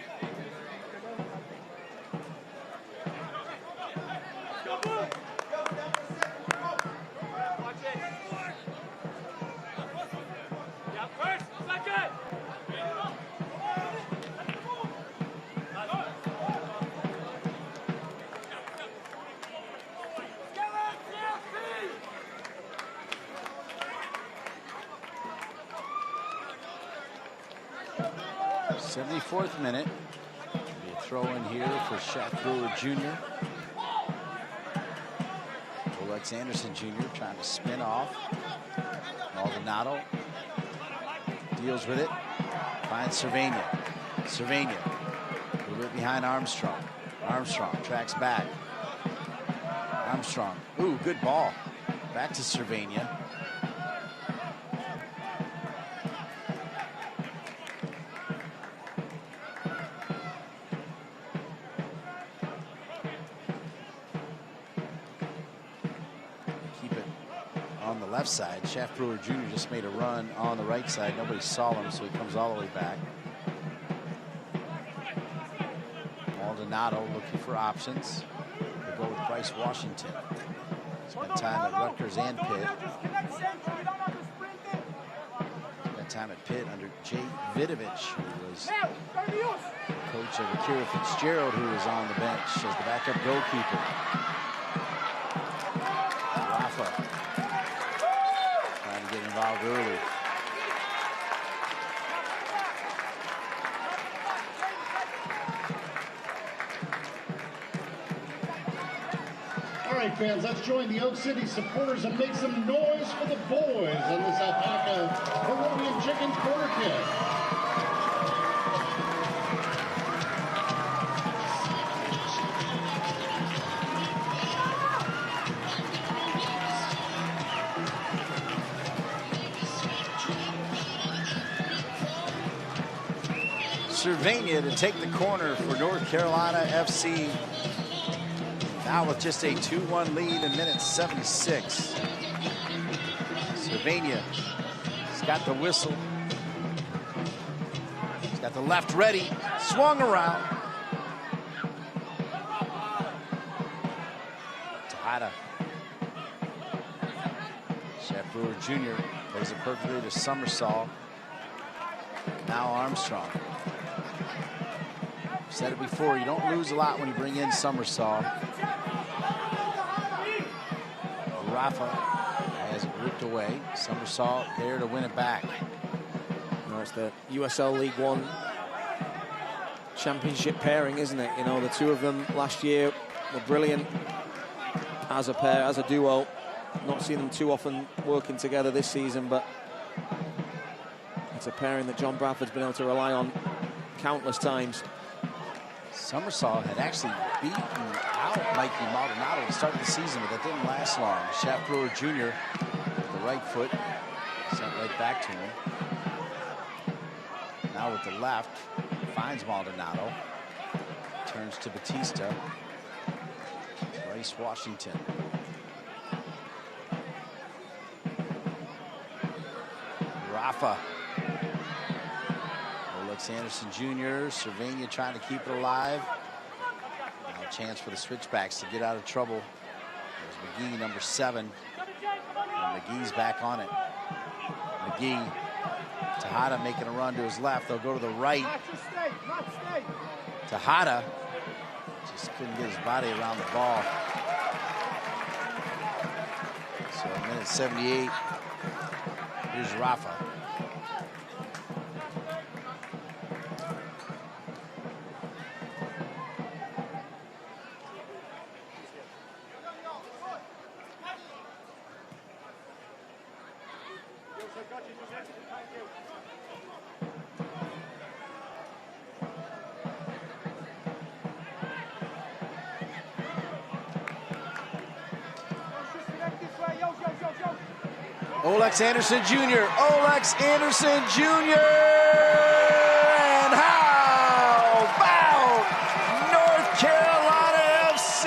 S8: Fourth minute. Be a throw in here for Shaq Brewer Jr. Olex Anderson Jr. trying to spin off. Maldonado deals with it. Finds Cervania. Cervania a little bit behind Armstrong. Armstrong tracks back. Armstrong. Ooh, good ball. Back to Cervania. Left side. Shaf Brewer Jr. just made a run on the right side. Nobody saw him, so he comes all the way back. Maldonado looking for options. We'll go with Bryce Washington. Spent time at Rutgers and Pitt. Spent time at Pitt under Jay Vidovich, who was coach of Akira Fitzgerald, who was on the bench as the backup goalkeeper. Rafa get involved early.
S1: All right, fans, let's join the Oak City supporters and make some noise for the boys on this Alpaca Peruvian Chickens corner kick.
S8: Cervania to take the corner for North Carolina FC. Now with just a 2-1 lead in minute 76. Cervania has got the whistle. He's got the left ready. Swung around. Tejada. Shaf Brewer Jr. plays it perfectly to Summersall. Now Armstrong. Said it before, you don't lose a lot when you bring in Summersall. Rafa has it ripped away. Summersall there to win it back.
S6: No, it's the USL League One championship pairing, isn't it? You know, the two of them last year were brilliant as a pair, as a duo. Not seen them too often working together this season, but it's a pairing that John Bradford's been able to rely on countless times.
S8: Summersall had actually beaten out Mikey Maldonado to start the season, but that didn't last long. Shaf Brewer Jr. with the right foot sent right back to him. Now with the left, finds Maldonado. Turns to Batista. Bryce Washington. Rafa. Olex Anderson Jr., Cervania trying to keep it alive. Now a chance for the Switchbacks to get out of trouble. There's McGee, number 7. And McGee's back on it. McGee, Tejada making a run to his left. They'll go to the right. Tejada just couldn't get his body around the ball. So a minute 78. Here's Rafa. Olex Anderson Jr. Olex Anderson Jr. And how about North Carolina FC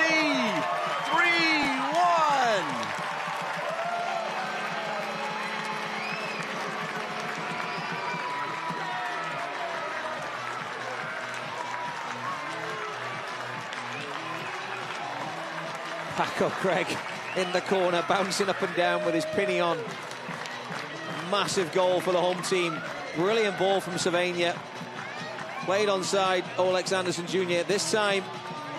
S8: 3-1?
S6: Paco Craig in the corner, bouncing up and down with his pinion. Massive goal for the home team. Brilliant ball from Cervania. Played onside Olex Anderson Jr. This time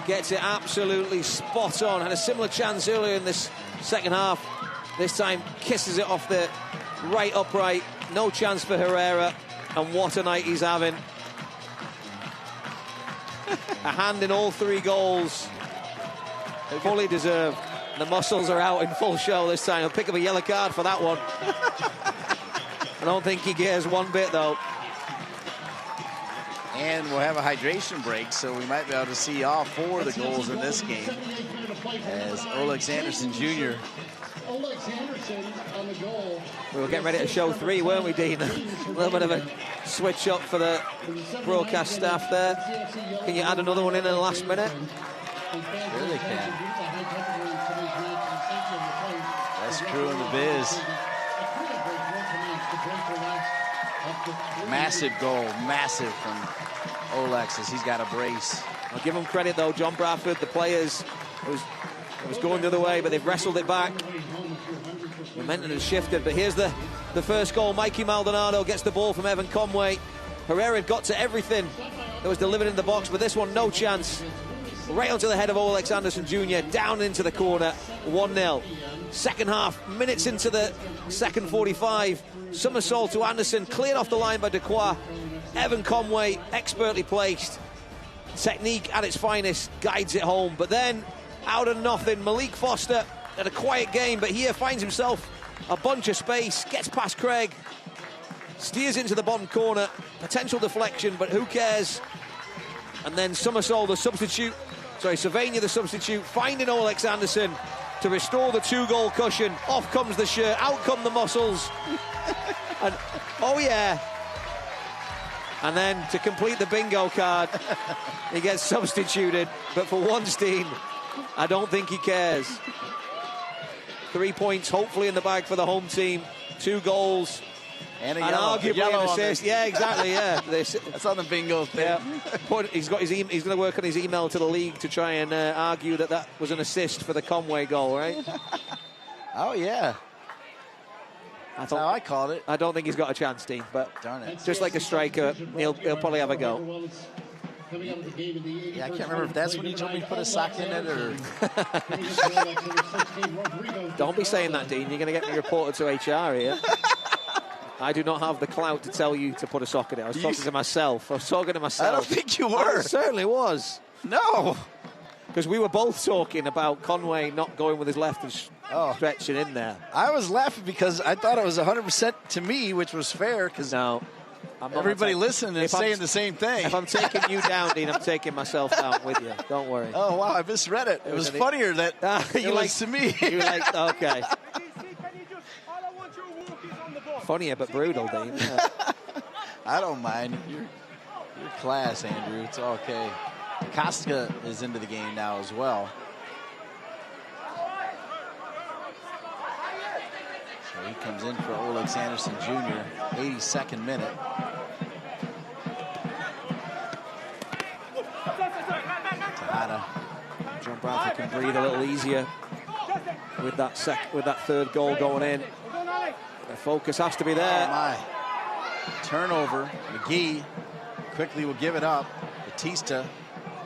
S6: gets it absolutely spot on. Had a similar chance earlier in this second half. This time kisses it off the right upright. No chance for Herrera. And what a night he's having. A hand in all 3 goals. Fully deserved. The muscles are out in full show this time. He'll pick up a yellow card for that one. I don't think he cares one bit, though.
S8: And we'll have a hydration break, so we might be able to see all 4 of the goals in this game as Olex Anderson Jr.
S6: We were getting ready to show 3, weren't we, Dean? A little bit of a switch up for the broadcast staff there. Can you add another one in the last minute?
S8: Sure they can. Best crew in the biz. Massive goal, massive from Olex as he's got a brace.
S6: I'll give him credit though, John Bradford, the players. It was going the other way, but they've wrestled it back. Momentum has shifted, but here's the first goal. Mikey Maldonado gets the ball from Evan Conway. Herrera got to everything that was delivered in the box, but this one, no chance. Right onto the head of Olex Anderson Jr., down into the corner, 1-0. Second half, minutes into the second 45. Somersault to Anderson, cleared off the line by Dequois. Evan Conway, expertly placed. Technique at its finest, guides it home. But then, out of nothing, Malik Foster had a quiet game, but here finds himself a bunch of space, gets past Craig, steers into the bottom corner. Potential deflection, but who cares? And then Somersault, the substitute. Cervania, the substitute, finding Olex Anderson to restore the 2-goal cushion. Off comes the shirt, out come the muscles. And oh yeah. And then to complete the bingo card, he gets substituted. But for Wonstein, I don't think he cares. 3 points hopefully in the bag for the home team. 2 goals.
S8: And
S6: arguably an assist. Yeah, exactly, yeah.
S8: That's on the bingo thing.
S6: Yeah. He's going to work on his email to the league to try and argue that was an assist for the Conway goal, right?
S8: Oh, yeah. That's how I called it.
S6: I don't think he's got a chance, Dean, but
S8: darn it.
S6: Just like a striker, he'll probably have a go.
S8: Yeah, I can't remember if that's when you told me to put a sock in it or...
S6: Don't be saying that, Dean. You're going to get me reported to HR here. I do not have the clout to tell you to put a sock in it. I was talking to myself.
S8: I don't think you were.
S6: I certainly was.
S8: No.
S6: Because we were both talking about Conway not going with his left and stretching in there.
S8: I was laughing because I thought it was 100% to me, which was fair. Because
S6: no,
S8: everybody listening is saying the same thing.
S6: If I'm taking you down, Dean, I'm taking myself down with you. Don't worry.
S8: Oh, wow, I misread it. It was funnier that it was to me.
S6: You like, okay. Funnier but brutal, Dean. Yeah.
S8: I don't mind. You're class, Andrew. It's okay. Costa is into the game now as well. So He comes in for Olex Anderson Jr., 82nd minute. Tejada.
S6: John Bradford can breathe a little easier with that third goal going in. The focus has to be there.
S8: Oh my. Turnover. McGee quickly will give it up. Batista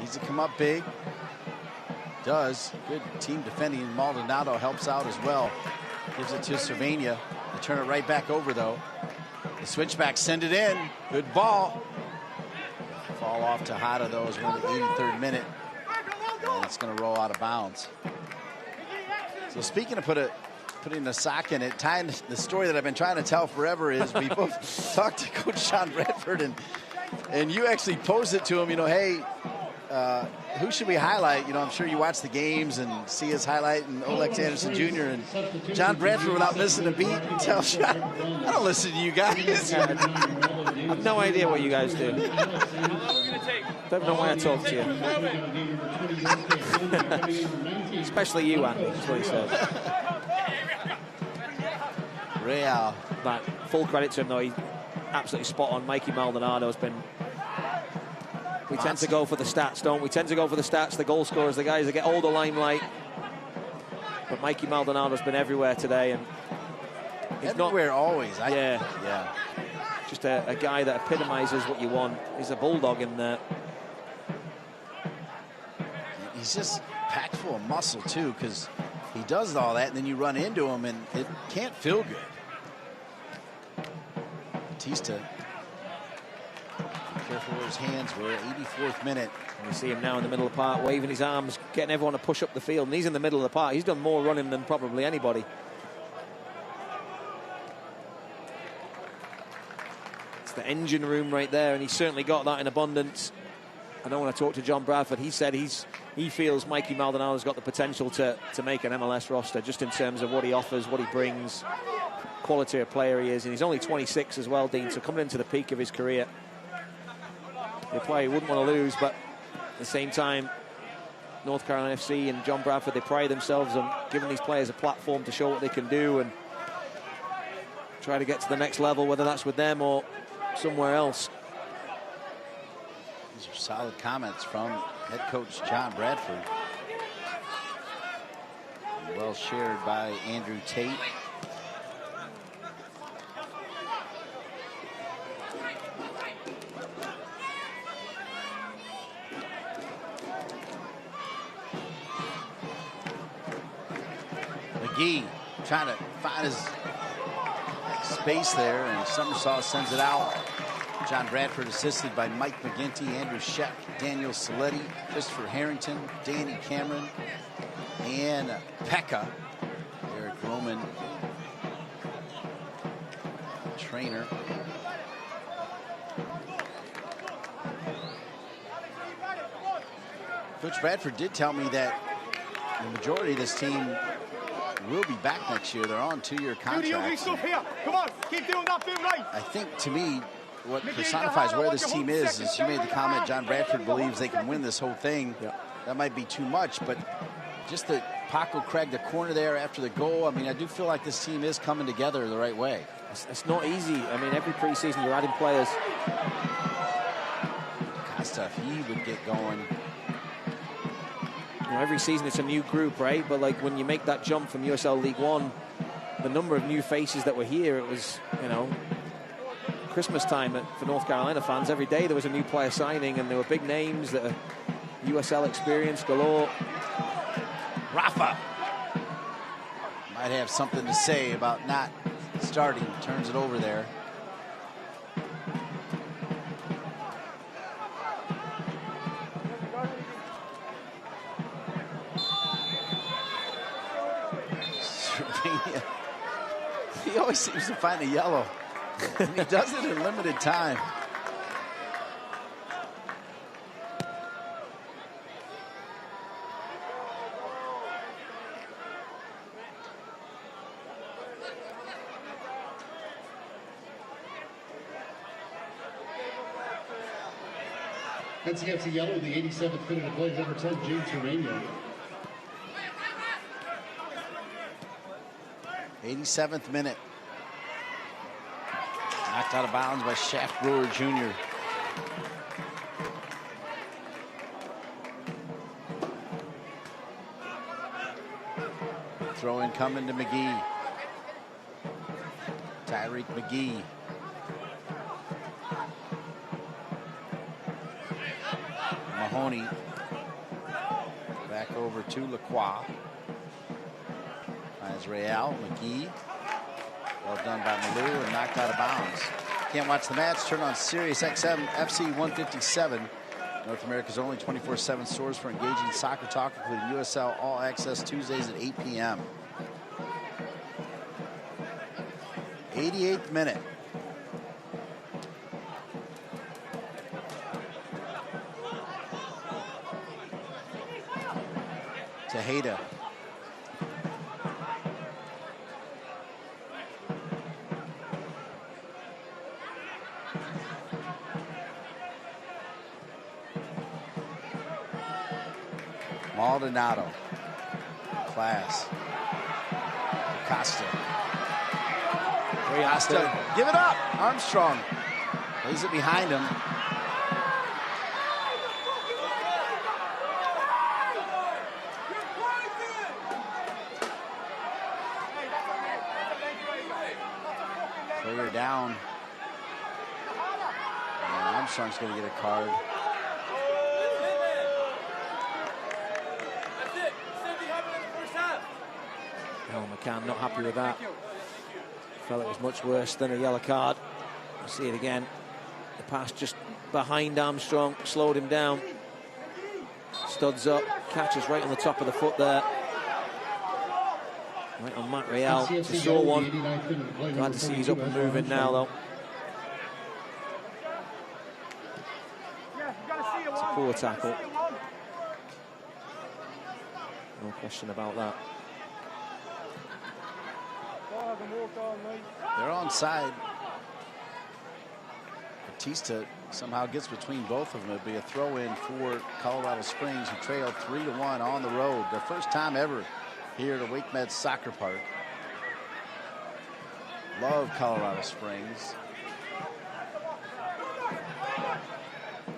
S8: needs to come up big. Does. Good team defending. Maldonado helps out as well. Gives it to Cervania. They turn it right back over though. The switchbacks send it in. Good ball. Fall off Tejada though as we're in the 83rd minute. And it's going to roll out of bounds. So speaking of putting a sock in it, tying the story that I've been trying to tell forever is we both talked to Coach John Bradford and you actually posed it to him, you know, hey, who should we highlight? You know, I'm sure you watch the games and see his highlight and Olex Anderson Jr. and John Bradford without missing a beat tells you, I don't listen to you guys.
S6: I have no idea what you guys do. Don't know why I talk to you. Especially you, Andy, is what he says.
S8: Real.
S6: But full credit to him, though. He's absolutely spot on. Mikey Maldonado has been... We tend to go for the stats, don't we? Tend to go for the stats, the goal scorers, the guys that get all the limelight. But Mikey Maldonado's been everywhere today, and he's
S8: everywhere
S6: not,
S8: always.
S6: Yeah.
S8: Just
S6: a guy that epitomizes what you want. He's a bulldog in there.
S8: He's just packed full of muscle too, because he does all that, and then you run into him, and it can't feel good. Batista. Careful where his hands were. 84th minute.
S6: And you see him now in the middle of the park, waving his arms, getting everyone to push up the field. And he's in the middle of the park. He's done more running than probably anybody. It's the engine room right there, and he's certainly got that in abundance. I know when I talked to John Bradford, he said he feels Mikey Maldonado's got the potential to make an MLS roster, just in terms of what he offers, what he brings, quality of player he is. And he's only 26 as well, Dean, so coming into the peak of his career. A player he wouldn't want to lose, but at the same time, North Carolina FC and John Bradford, they pride themselves on giving these players a platform to show what they can do and try to get to the next level, whether that's with them or somewhere else.
S8: These are solid comments from head coach John Bradford. Well shared by Andrew Tate. McGee trying to find his space there, and Somersault sends it out. John Bradford assisted by Mike McGinty, Andrew Sheck, Daniel Saletti, Christopher Harrington, Danny Cameron, and Pekka. Eric Roman, trainer. Coach Bradford did tell me that the majority of this team will be back next year. They're on 2-year contracts.
S7: Come on, keep doing that thing right.
S8: I think, to me, what personifies where this team is you made the comment John Bradford believes they can win this whole thing.
S6: Yeah.
S8: That might be too much, but just that Paco Craig, the corner there after the goal, I mean, I do feel like this team is coming together the right way.
S6: It's not easy. I mean, every preseason you're adding players.
S8: Costa, if he would get going.
S6: You know, every season it's a new group, right? But like when you make that jump from USL League One, the number of new faces that were here, it was, you know, Christmas time for North Carolina fans. Every day there was a new player signing, and there were big names that are USL experience galore.
S8: Rafa might have something to say about not starting. Turns it over there. He always seems to find a yellow. And he does it in limited time.
S1: NCFC yellow, the 87th minute of play, number 10, James Romania.
S8: 87th minute. Knocked out of bounds by Shaft Brewer Jr. Throw in coming to McGee. Tyreek McGee. Mahoney. Back over to Lacroix. Finds Real. McGee. Well done by Malou and knocked out of bounds. Can't watch the match? Turn on Sirius XM FC 157. North America's only 24/7 source for engaging soccer talk, including USL All Access Tuesdays at 8 p.m. 88th minute. Tejeda. Maldonado. Class. Costa. Costa. Give it up. Armstrong. Lays it behind him. Player down. And Armstrong's going to get a card.
S6: Oh, McCann not happy with that. Felt it was much worse than a yellow card. We'll see it again. The pass just behind Armstrong, slowed him down. Studs up, catches right on the top of the foot there. Right on Matt Real. Just saw one. Glad to see he's up and moving now, though. It's a poor tackle. No question about that.
S8: They're onside. Batista somehow gets between both of them. It'll be a throw-in for Colorado Springs, who trailed 3-1 on the road. Their first time ever here at Wake Med Soccer Park. Love Colorado Springs.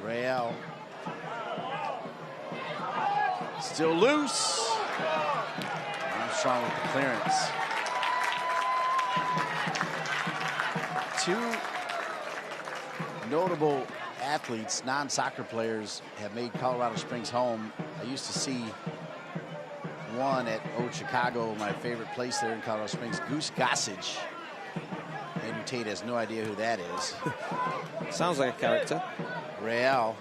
S8: Real. Still loose. Armstrong with the clearance. Two notable athletes, non-soccer players, have made Colorado Springs home. I used to see one at Old Chicago, my favorite place there in Colorado Springs, Goose Gossage. Andrew Tate has no idea who that is.
S6: Sounds like a character.
S8: Real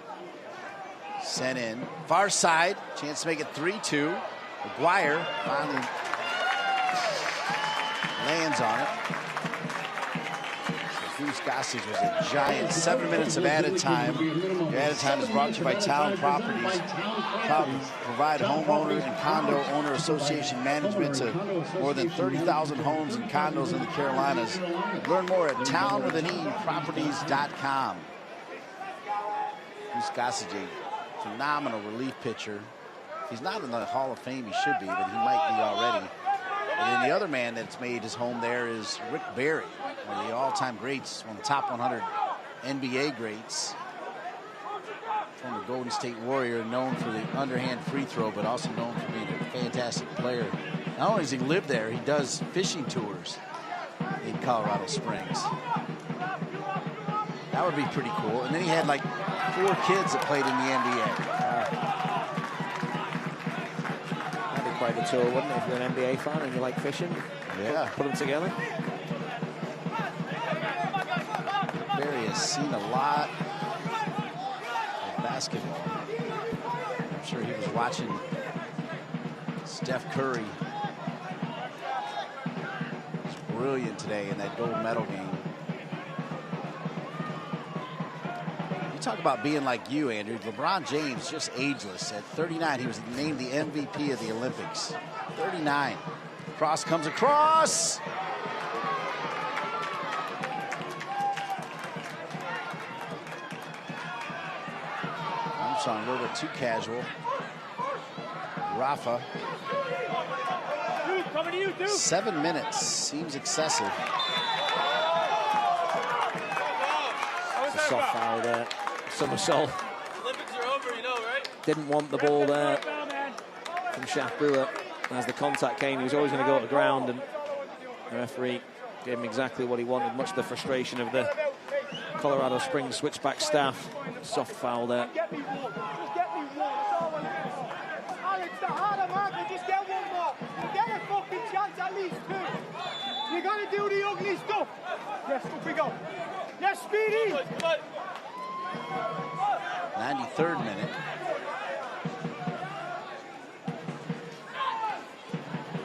S8: sent in. Far side, chance to make it 3-2. McGuire finally lands on it. Goose Gossage was a giant. 7 minutes of added time. Your added time is brought to you by Town Properties. Provide homeowner and condo owner association management to more than 30,000 homes and condos in the Carolinas. Learn more at townwithaneproperties.com. Goose Gossage, a phenomenal relief pitcher. He's not in the Hall of Fame. He should be, but he might be already. And then the other man that's made his home there is Rick Barry, one of the all-time greats, one of the top 100 NBA greats. Former Golden State Warrior, known for the underhand free throw, but also known for being a fantastic player. Not only does he live there, he does fishing tours in Colorado Springs. That would be pretty cool. And then he had like 4 kids that played in the NBA.
S6: That'd be quite a tour, wouldn't it, if you're an NBA fan and you like fishing?
S8: Yeah.
S6: Put them together.
S8: Barry has seen a lot of basketball. I'm sure he was watching Steph Curry. He's brilliant today in that gold medal game. You talk about being like you, Andrew. LeBron James, just ageless. At 39, he was named the MVP of the Olympics. 39. Cross comes across. Armstrong a little bit too casual. Rafa. 7 minutes seems excessive.
S6: soft foul there. Somersault.
S9: Olympics are over, you know, right?
S6: Didn't want the ball there from Shaf Brewer. As the contact came, he was always going to go to the ground, and the referee gave him exactly what he wanted, much to the frustration of the Colorado Springs switchback staff. Soft foul there.
S7: Just get me one. Just get me one. That's all I need. Alex, the harder marker, just get one more. Get a fucking chance, at least two. You gotta do the ugly stuff. Yes, up we go. Yes, Speedy.
S8: 93rd minute.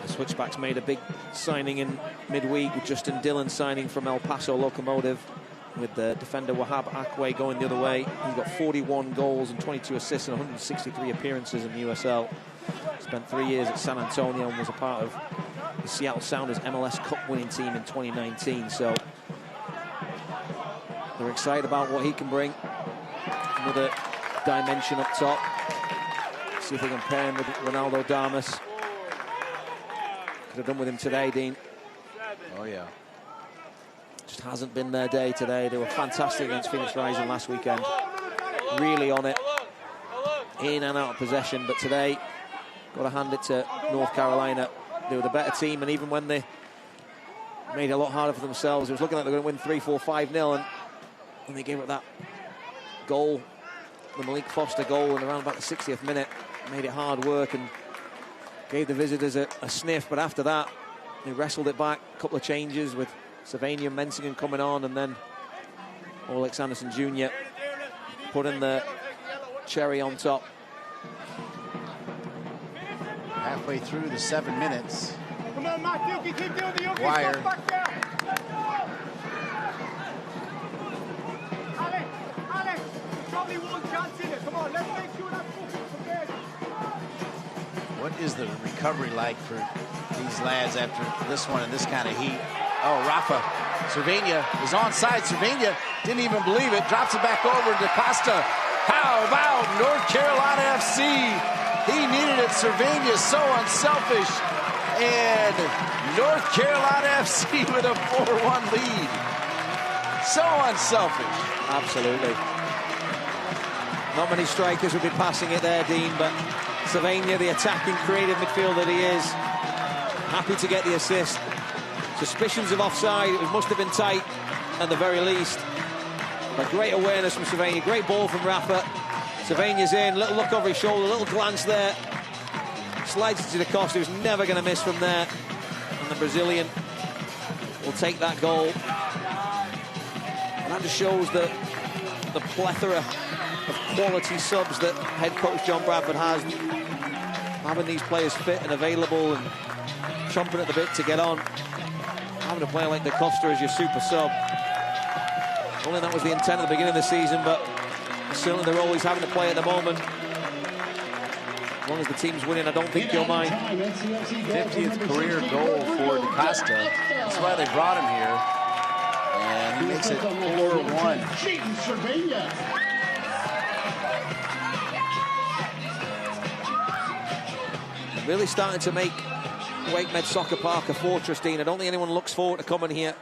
S6: The Switchbacks made a big signing in midweek with Justin Dillon signing from El Paso Locomotive, with the defender Wahab Akwe going the other way. He's got 41 goals and 22 assists and 163 appearances in the USL. Spent 3 years at San Antonio and was a part of the Seattle Sounders MLS Cup winning team in 2019. So they're excited about what he can bring. Another dimension up top. See if they can pair him with Ronaldo Damas. Could have done with him today, Dean.
S8: Oh, yeah.
S6: Just hasn't been their day today. They were fantastic against Phoenix Rising last weekend. Really on it. In and out of possession. But today, got to hand it to North Carolina. They were the better team, and even when they made it a lot harder for themselves, it was looking like they were going to win 3-4, 5-0, and they gave up that goal, the Malik Foster goal, in around about the 60th minute. Made it hard work and gave the visitors a sniff, but after that, they wrestled it back. A couple of changes with Sylvania Mensingen coming on, and then Alex Anderson Jr. putting the cherry on top.
S8: Halfway through the 7 minutes.
S7: Come on, Matthew, keep doing the ugly
S8: Wire.
S7: stuff back there. Alex, probably one chance in it. Come on, let's make sure that fucking prepared.
S8: What is the recovery like for these lads after this one and this kind of heat? Oh, Rafa Cervania is onside. Cervania didn't even believe it. Drops it back over to Costa. How about North Carolina FC? He needed it. Cervania so unselfish. And North Carolina FC with a 4-1 lead. So unselfish.
S6: Absolutely. Not many strikers would be passing it there, Dean, but Sylvania, the attacking, creative midfielder he is, happy to get the assist. Suspicions of offside, it must have been tight at the very least. But great awareness from Sylvania, great ball from Rafa. Sylvania's in, little look over his shoulder, little glance there. Slides it to the Costa, who's never going to miss from there. And the Brazilian will take that goal. And that just shows the plethora of quality subs that head coach John Bradford has. Having these players fit and available and chomping at the bit to get on. Having a player like Da Costa as your super sub. Only that was the intent at the beginning of the season, but certainly they're always having to play at the moment. As long as the team's winning, I don't think you'll mind.
S8: 50th career goal for Da Costa. That's why they brought him here. And he makes it 4-1.
S6: Really starting to make Wakemed Soccer Park a fortress, Dean. I don't think anyone looks forward to coming here,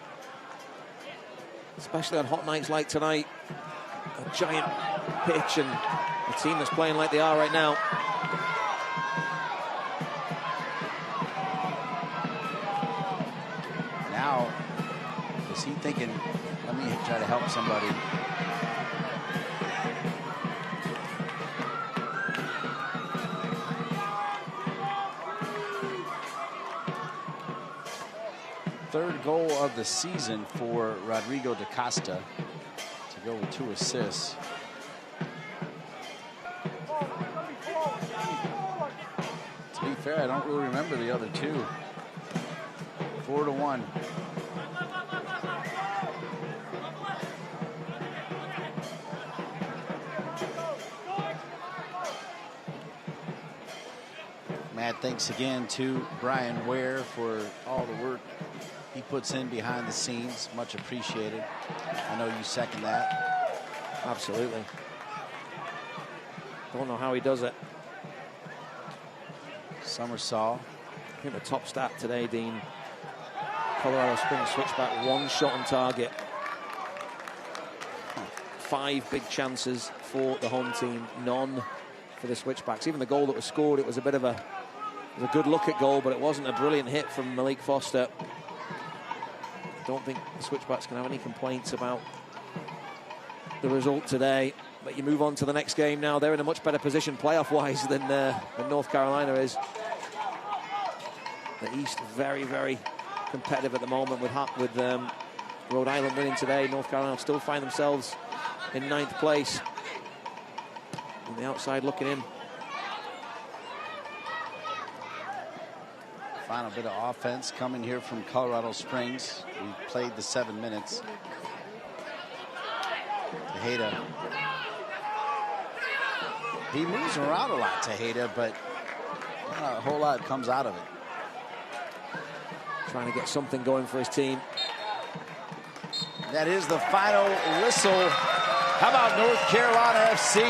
S6: especially on hot nights like tonight. A giant pitch and a team that's playing like they are right now.
S8: Now, is he thinking, let me try to help somebody? Third goal of the season for Rodrigo Da Costa to go with 2 assists. To be fair, I don't really remember the other 2. 4-1. Mad thanks again to Brian Ware for all the work he puts in behind the scenes. Much appreciated. I know you second that.
S6: Absolutely. Don't know how he does it.
S8: Somersault.
S6: I think the top stat today, Dean. Colorado Springs switchback, 1 shot on target. 5 big chances for the home team, none for the Switchbacks. Even the goal that was scored, it was a bit of a good look at goal, but it wasn't a brilliant hit from Malik Foster. I don't think the Switchbacks can have any complaints about the result today. But you move on to the next game now. They're in a much better position playoff-wise than North Carolina is. The East very, very competitive at the moment with Rhode Island winning today. North Carolina still find themselves in 9th place. On the outside looking in.
S8: Final bit of offense coming here from Colorado Springs. We played the 7 minutes. Tejeda. He moves around a lot, Tejeda, but not a whole lot comes out of it.
S6: Trying to get something going for his team.
S8: That is the final whistle. How about North Carolina FC?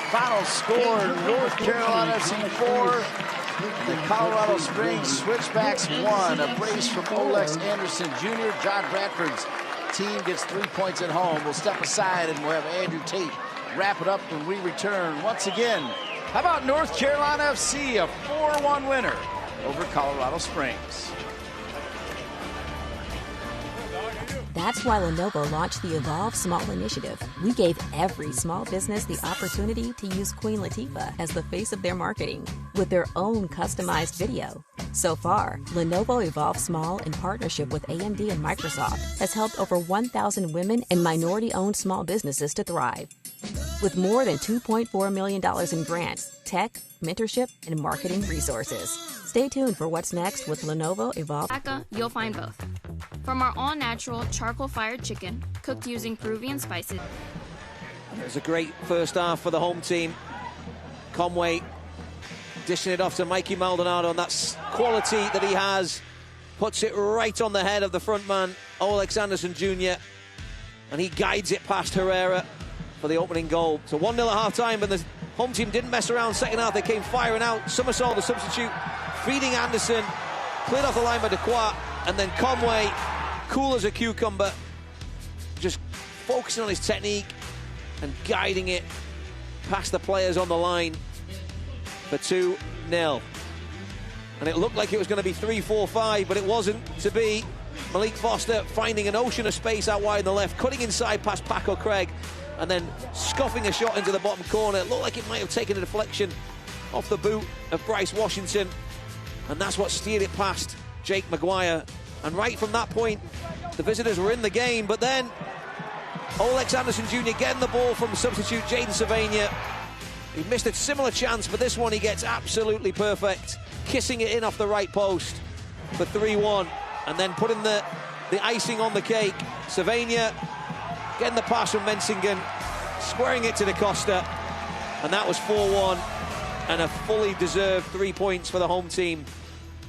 S8: Final score, North Carolina FC 4. The Colorado Springs Switchbacks 1. A brace from Olex Anderson Jr. John Bradford's team gets 3 points at home. We'll step aside and we'll have Andrew Tate wrap it up when we return. Once again, how about North Carolina FC, a 4-1 winner over Colorado Springs.
S4: That's why Lenovo launched the Evolve Small Initiative. We gave every small business the opportunity to use Queen Latifah as the face of their marketing with their own customized video. So far, Lenovo Evolve Small, in partnership with AMD and Microsoft, has helped over 1,000 women and minority-owned small businesses to thrive. With more than $2.4 million in grants, tech, mentorship, and marketing resources. Stay tuned for what's next with Lenovo Evolve.
S5: You'll find both. From our all-natural charcoal-fired chicken, cooked using Peruvian spices.
S6: It was a great first half for the home team. Conway dishing it off to Mikey Maldonado, and that's quality that he has. Puts it right on the head of the front man, Olex Anderson Jr., and he guides it past Herrera for the opening goal. So 1-0 at half-time, but the home team didn't mess around. Second half, they came firing out. Somersault, the substitute, feeding Anderson. Cleared off the line by Dequat, and then Conway, cool as a cucumber, just focusing on his technique and guiding it past the players on the line for 2-0. And it looked like it was going to be 3-4-5, but it wasn't to be. Malik Foster finding an ocean of space out wide on the left, cutting inside past Paco Craig, and then scuffing a shot into the bottom corner. It looked like it might have taken a deflection off the boot of Bryce Washington, and that's what steered it past Jake Maguire. And right from that point, the visitors were in the game, but then Olex Anderson Jr. getting the ball from substitute Jaden Savania. He missed a similar chance, but this one he gets absolutely perfect, kissing it in off the right post for 3-1, and then putting the icing on the cake. Savania getting the pass from Mensingen, squaring it to Da Costa, and that was 4-1, and a fully deserved 3 points for the home team.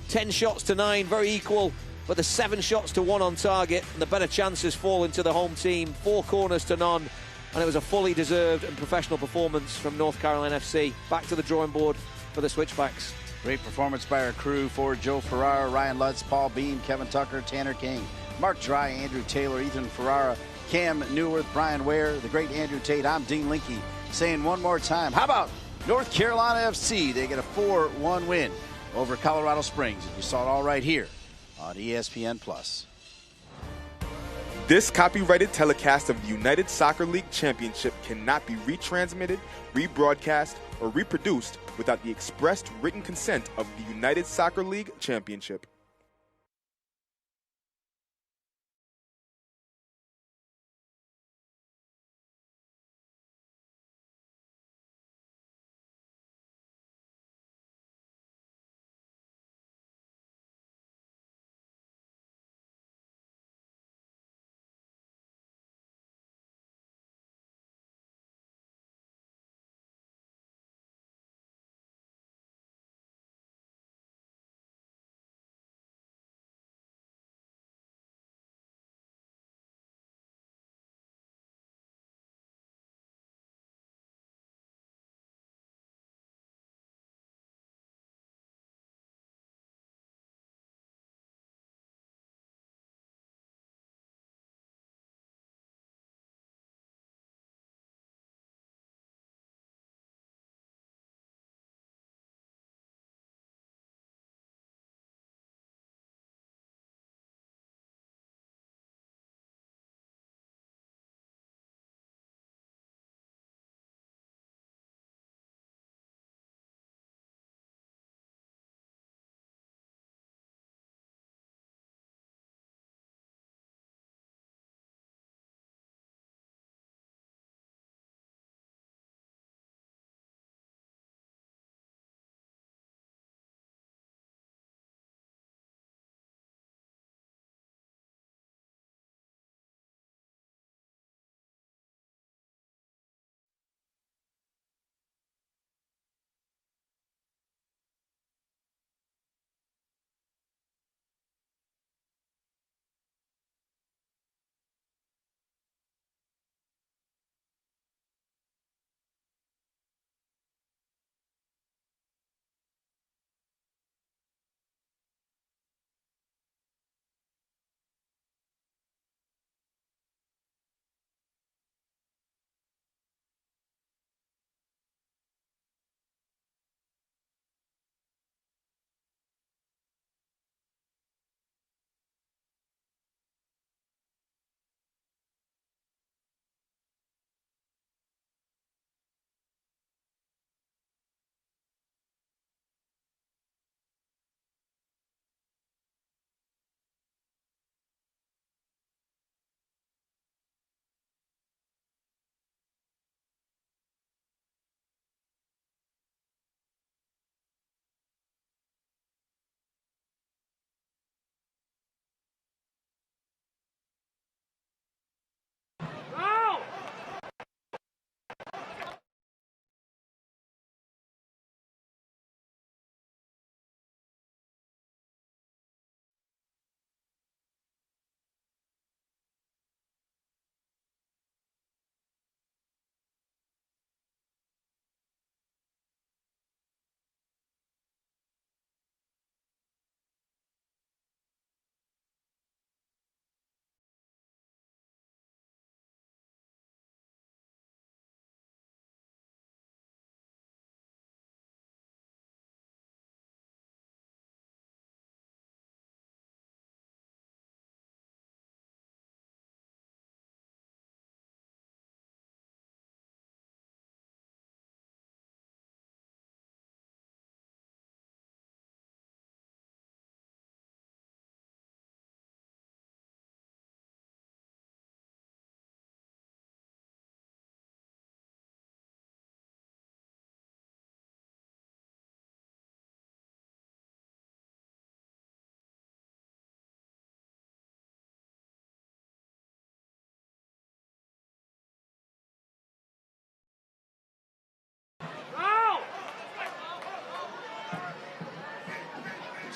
S6: 10 shots to 9, very equal, but the 7 shots to 1 on target, and the better chances fall into the home team. 4 corners to none, and it was a fully deserved and professional performance from North Carolina FC. Back to the drawing board for the Switchbacks.
S8: Great performance by our crew. Forward Joe Ferrara, Ryan Lutz, Paul Beam, Kevin Tucker, Tanner King, Mark Dry, Andrew Taylor, Ethan Ferrara, Cam Newworth, Brian Ware, the great Andrew Tate. I'm Dean Linke saying one more time, how about North Carolina FC? They get a 4-1 win over Colorado Springs. You saw it all right here on ESPN+.
S15: This copyrighted telecast of the United Soccer League Championship cannot be retransmitted, rebroadcast, or reproduced without the expressed written consent of the United Soccer League Championship.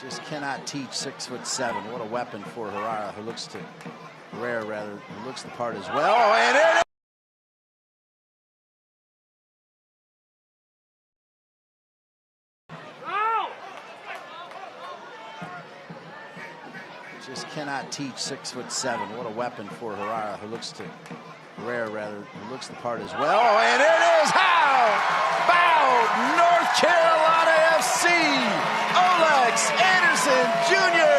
S8: Just cannot teach 6'7". What a weapon for Herrera, who looks to Herrera rather, who looks the part as well. And it just cannot teach 6'7". What a weapon for Herrera, who looks to Herrera rather, who looks the part as well. And it is how about North Carolina FC, Olex Anderson Jr.